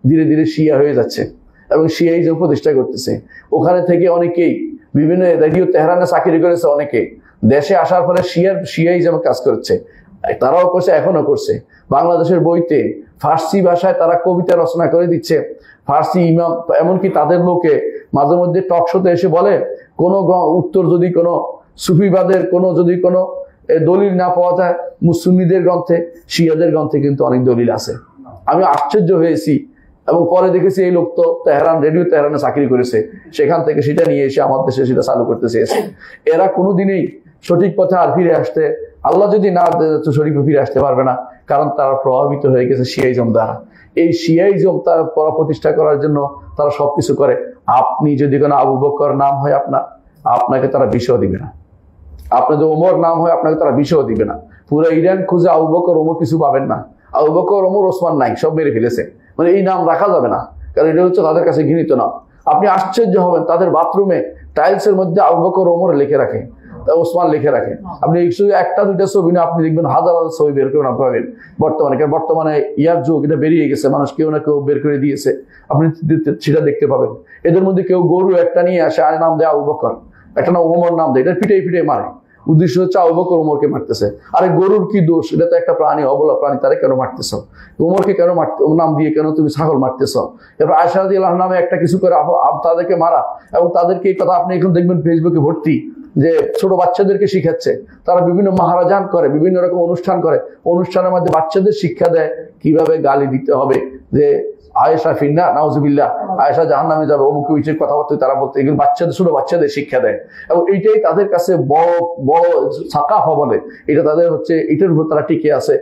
ধীরে ধীরে শিয়া হয়ে যাচ্ছে এবং শিয়াইজম প্রতিষ্ঠা করতেছে। ওখানে থেকে অনেকেই বিভিন্ন রেডিও তেহরানে চাকরি করেছে, অনেকে দেশে আসার পরে শিয়াইজম কাজ করছে, তারাও করছে, এখনো করছে। বাংলাদেশের বইতে ফার্সি ভাষায় তারা কবিতা রচনা করে দিচ্ছে, ফার্সি ইমাম, এমনকি তাদের লোকে মাঝে মধ্যে টক শোতে এসে বলে কোনো উত্তর যদি কোনো সুফিবাদের যদি কোনো দলিল না পাওয়া যায় মুসলিমদের গ্রন্থে, শিয়াদের গ্রন্থে কিন্তু অনেক দলিল আছে। আমি আশ্চর্য হয়েছি এবং পরে দেখেছি এই লোক তো রেডিও তেহরানে চাকরি করেছে, সেখান থেকে সেটা নিয়ে এসে আমার দেশে সেটা চালু করতে চেয়েছে। এরা কোনোদিনই সঠিক পথে আর ফিরে আসতে, আল্লাহ যদি না সঠিক ফিরে আসতে পারবে না, কারণ তারা প্রভাবিত হয়ে গেছে শিয়াইজম দ্বারা। এই শিয়াইজম তার প্রতিষ্ঠা করার জন্য তারা সবকিছু করে। আপনি যদি কোনো আবু বকর নাম হয় আপনাকে তারা বিষও দিবে না, আপনার যদি ওমর নাম হয় আপনাকে তারা বিষও দিবে না। পুরো ইরান খুঁজে আবু বকর ওমর কিছু পাবেন না, আবু বকর ওমর ওসমান নাই, সব মেরে ফেলেছে। মানে এই নাম রাখা যাবে না, কারণ এটা হচ্ছে তাদের কাছে ঘৃণিত নাম। আপনি আশ্চর্য হবেন, তাদের বাথরুমে টাইলসের মধ্যে আবু বকর ওমর লিখে রাখে, ওসমান লিখে রাখে। আপনি একটা দুইটা ছবি না, আপনি দেখবেন হাজার হাজার ছবি বের করে পাবেন বর্তমানে ইয়ার যুগ, এটা বেরিয়ে গেছে, মানুষ কেউ না কেউ বের করে দিয়েছে, আপনি সেটা দেখতে পাবেন। এদের মধ্যে কেউ গরু একটা নিয়ে আসে, আর নাম দেয় আবু বকর, একটা নাম ওমর নাম দেয়, এটা পিটে মারে। উদ্দেশ্য হচ্ছে আবু বকর ওমরকে মারতেছে। আরে গরুর কি দোষ? এটা তো একটা প্রাণী, অবলা প্রাণী, তারা কেন মারতেছ? ওমরকে কেন নাম দিয়ে কেন তুমি ছাগল মারতেছ? এবার আয়েশা রাদিয়াল্লাহু নামে একটা কিছু করে তাদেরকে মারা, এবং তাদেরকে এই কথা আপনি এখন দেখবেন ফেসবুকে ভর্তি, যে ছোট বাচ্চাদেরকে শিখাচ্ছে। তারা বিভিন্ন মাহারাজান করে, বিভিন্ন রকম অনুষ্ঠান করে, অনুষ্ঠানের মধ্যে বাচ্চাদের শিক্ষা দেয় কিভাবে গালি দিতে হবে, যে আয়েশা ফিন্না নাউজুবিল্লাহ, আয়েশা জাহান্নামে যাবে, অমুক উইচের কথাবার্তা তারা বলতে, এগুলো ছোট বাচ্চাদের শিক্ষা দেয়। এবং এইটাই তাদের কাছে বড় সাকাফা বলে, এটা তাদের হচ্ছে, এটার উপর তারা টিকে আছে।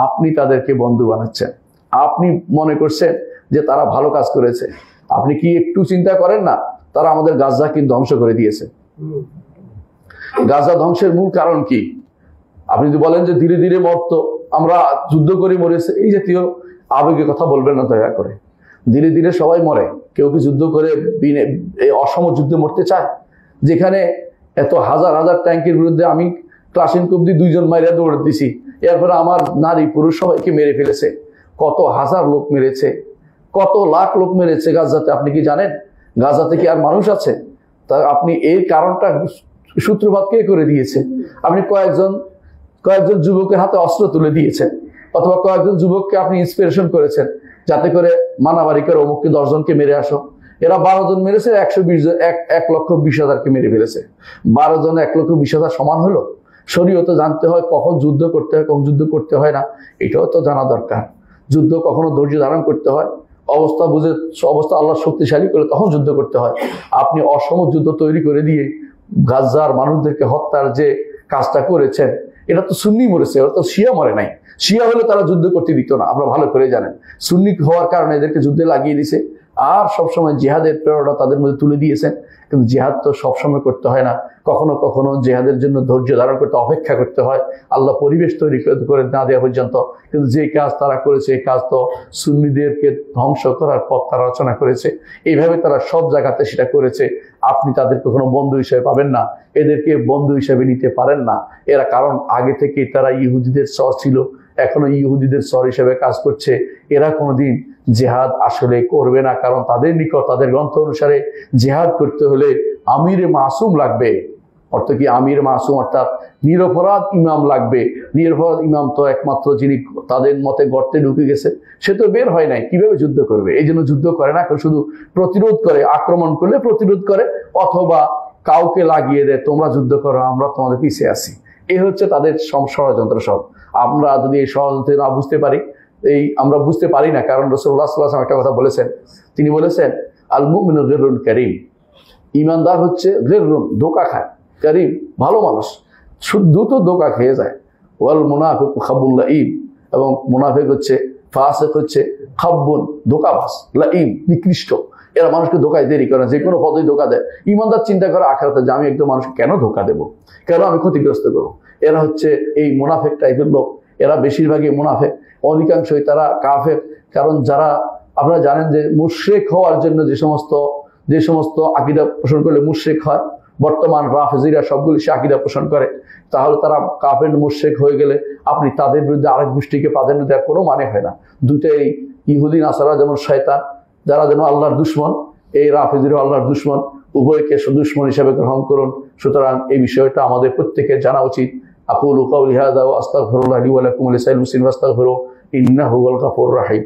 আপনি তাদেরকে বন্ধু বানাচ্ছেন, আপনি মনে করছেন যে তারা ভালো কাজ করেছে। আপনি কি একটু চিন্তা করেন না, তারা আমাদের গাজাকে ধ্বংস করে দিয়েছে। গাজা ধ্বংসের মূল কারণ কি? আপনি যদি বলেন যে ধীরে ধীরে মরতো, আমরা যুদ্ধ করে মরেছে, এই জাতীয় আবেগে কথা বলবেন না দয়া করে। ধীরে ধীরে সবাই মরে, কেউ কি যুদ্ধ করে অসম যুদ্ধে মরতে চায়? যেখানে এত হাজার হাজার ট্যাঙ্কের বিরুদ্ধে আমি ক্লাসিনকোপ দিয়ে 2 জন মাইরা দৌড়ে দিছি, এরপরে আমার নারী পুরুষ সবাইকে মেরে ফেলেছে। কত হাজার লোক মেরেছে, কত লাখ লোক মেরেছে গাজাতে। আপনি কি জানেন গাজাতে কি আর মানুষ আছে? তা আপনি এই কারণটা সূত্রপাত কে করে দিয়েছে? আপনি কয়েকজন যুবকের হাতে অস্ত্র তুলে দিয়েছেন, অথবা কয়েকজন যুবককে আপনি ইন্সপিরেশন করেছেন, যাতে করে মানাবাড়ি করে অমুককে 10 জনকে মেরে আসো। এরা 12 জন মেরেছে, 1,20,000-কে মেরে ফেলেছে। 12 জন 1,20,000 সমান হলো? শরীয়তে জানতে হয় কখন যুদ্ধ করতে হয়, কখন যুদ্ধ করতে হয় না, এটাও তো জানা দরকার। যুদ্ধ কখনো ধৈর্য ধারণ করতে হয়, অবস্থা বুঝে, অবস্থা আল্লাহ শক্তিশালী করে তখন যুদ্ধ করতে হয়। আপনি অসম যুদ্ধ তৈরি করে দিয়ে গাজার মানুষদেরকে হত্যার যে কাজটা করেছেন, এটা তো সুন্নি মরেছে, ওরা তো শিয়া মরে নাই। শিয়া হলে তারা যুদ্ধ করতে দিত না, আপনারা ভালো করে জানেন। সুন্নি হওয়ার কারণে এদেরকে যুদ্ধে লাগিয়ে দিছে, আর সবসময় জিহাদের প্রেরণা তাদের মধ্যে তুলে দিয়েছেন। কিন্তু জিহাদ তো সবসময় করতে হয় না, কখনো কখনো জিহাদের জন্য ধৈর্য ধারণ করতে, অপেক্ষা করতে হয়, আল্লাহ পরিবেশ তৈরি করে না দেওয়া পর্যন্ত। কিন্তু যে কাজ তারা করেছে, এই কাজ তো সুন্নিদেরকে ধ্বংস করার পথ তারা রচনা করেছে। এইভাবে তারা সব জায়গাতে সেটা করেছে। আপনি তাদেরকে কোনো বন্ধু হিসেবে পাবেন না, এদেরকে বন্ধু হিসেবে নিতে পারেন না। এরা কারণ আগে থেকে তারা ইহুদিদের সর ছিল, এখনো ইহুদিদের সর হিসেবে কাজ করছে। এরা কোনোদিন জেহাদ আসলে করবে না, কারণ তাদের নিকট, তাদের গ্রন্থ অনুসারে জেহাদ করতে হলে আমিরে মাসুম লাগবে। অর্থ কি আমির মাসুম অর্থাৎ নিরপরাধ ইমাম লাগবে। নিরপরাধ ইমাম তো একমাত্র যিনি তাদের মতে গর্তে ঢুকে গেছে, সে তো বের হয় নাই, কিভাবে যুদ্ধ করবে? এই জন্য যুদ্ধ করে না, শুধু প্রতিরোধ করে, আক্রমণ করলে প্রতিরোধ করে, অথবা কাউকে লাগিয়ে দেয়, তোমরা যুদ্ধ করো, আমরা তোমাদের পিছিয়ে আছি। এই হচ্ছে তাদের ষড়যন্ত্র সব। আমরা যদি এই ষড়যন্ত্র না বুঝতে পারি, আমরা বুঝতে পারি না, কারণ রাসূলুল্লাহ সাল্লাল্লাহু আলাইহি ওয়াসাল্লাম একটা কথা বলেছেন। তিনি বলেছেন, আল মুমিনু গিররুন কারীম, ইমানদার হচ্ছে গিররুন, ধোঁকা খায়, কারীম, ভালো মানুষ, দ্রুত ধোঁকা খেয়ে যায়। ওয়াল মুনাফিকু খাব্বুন লাঈম, এবং মুনাফিক হচ্ছে, ফাসিক হচ্ছে খাব্বুন, ধোঁকাবাজ, লাঈম, নিকৃষ্ট। এরা মানুষকে ধোঁকায় দেরি করে, যে কোনো পদে ধোঁকা দেয়। ইমানদার চিন্তা করে আখিরাতে যে আমি একদম মানুষকে কেন ধোঁকা দেবো, কেন আমি ক্ষতিগ্রস্ত করবো। এরা হচ্ছে এই মুনাফিক টাইপের লোক। এরা বেশিরভাগই মুনাফিক, অধিকাংশই তারা কাফের। কারণ যারা, আপনারা জানেন যে মুশরিক হওয়ার জন্য যে সমস্ত আকীদা পোষণ করলে মুশরিক হয়, বর্তমান রাফেজিরা সবগুলি সে আকীদা পোষণ করে, তাহলে তারা কাফের মুশরিক হয়ে গেলে আপনি তাদের বিরুদ্ধে আরেক গোষ্ঠীকে প্রাধান্য দেওয়ার কোনো মানে হয় না। দুটাই, ইহুদি নাসারা যেমন শয়তান, যারা যেন আল্লাহর দুশমন, এই রাফেজিরা আল্লাহর দুশমন, উভয়কে দুশমন হিসেবে গ্রহণ করুন। সুতরাং এই বিষয়টা আমাদের প্রত্যেকের জানা উচিত। আকুলু কাওলি হাযা ওয়া আস্তাগফিরুল্লাহ লি ওয়া লাকুম ওয়া লিসাইরিল মুসলিমিন ফাস্তাগফিরুহু ইন্নাহু হুয়াল গাফুরুর রাহিম।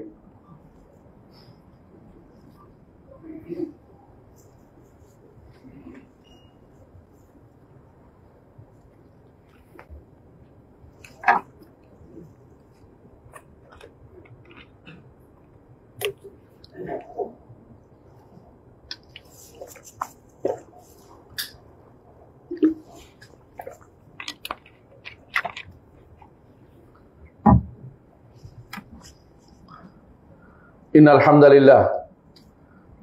ইন্নাল হামদালিল্লাহ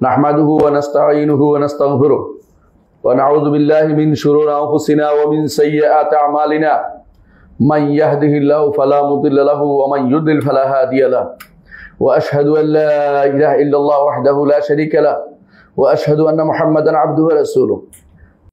নাহমাদুহু ওয়া নাস্তাঈনুহু ওয়া নাস্তাগফিরুহু ওয়া নাউযু বিল্লাহি মিন শুরুরি আনফুসিনা ওয়া মিন সাইয়্যাতি আমালিনা মান ইয়াহদিহিল্লাহু ফালা মুদিল্লা লাহু ওয়া মান ইউদ্লিল ফালা হাদিয়া লাহু ওয়া আশহাদু আন লা ইলাহা ইল্লাল্লাহ ওয়াহদাহু লা শারীকা লাহু ওয়া আশহাদু আন্না মুহাম্মাদান আবদুহু ওয়া রাসূলুহু।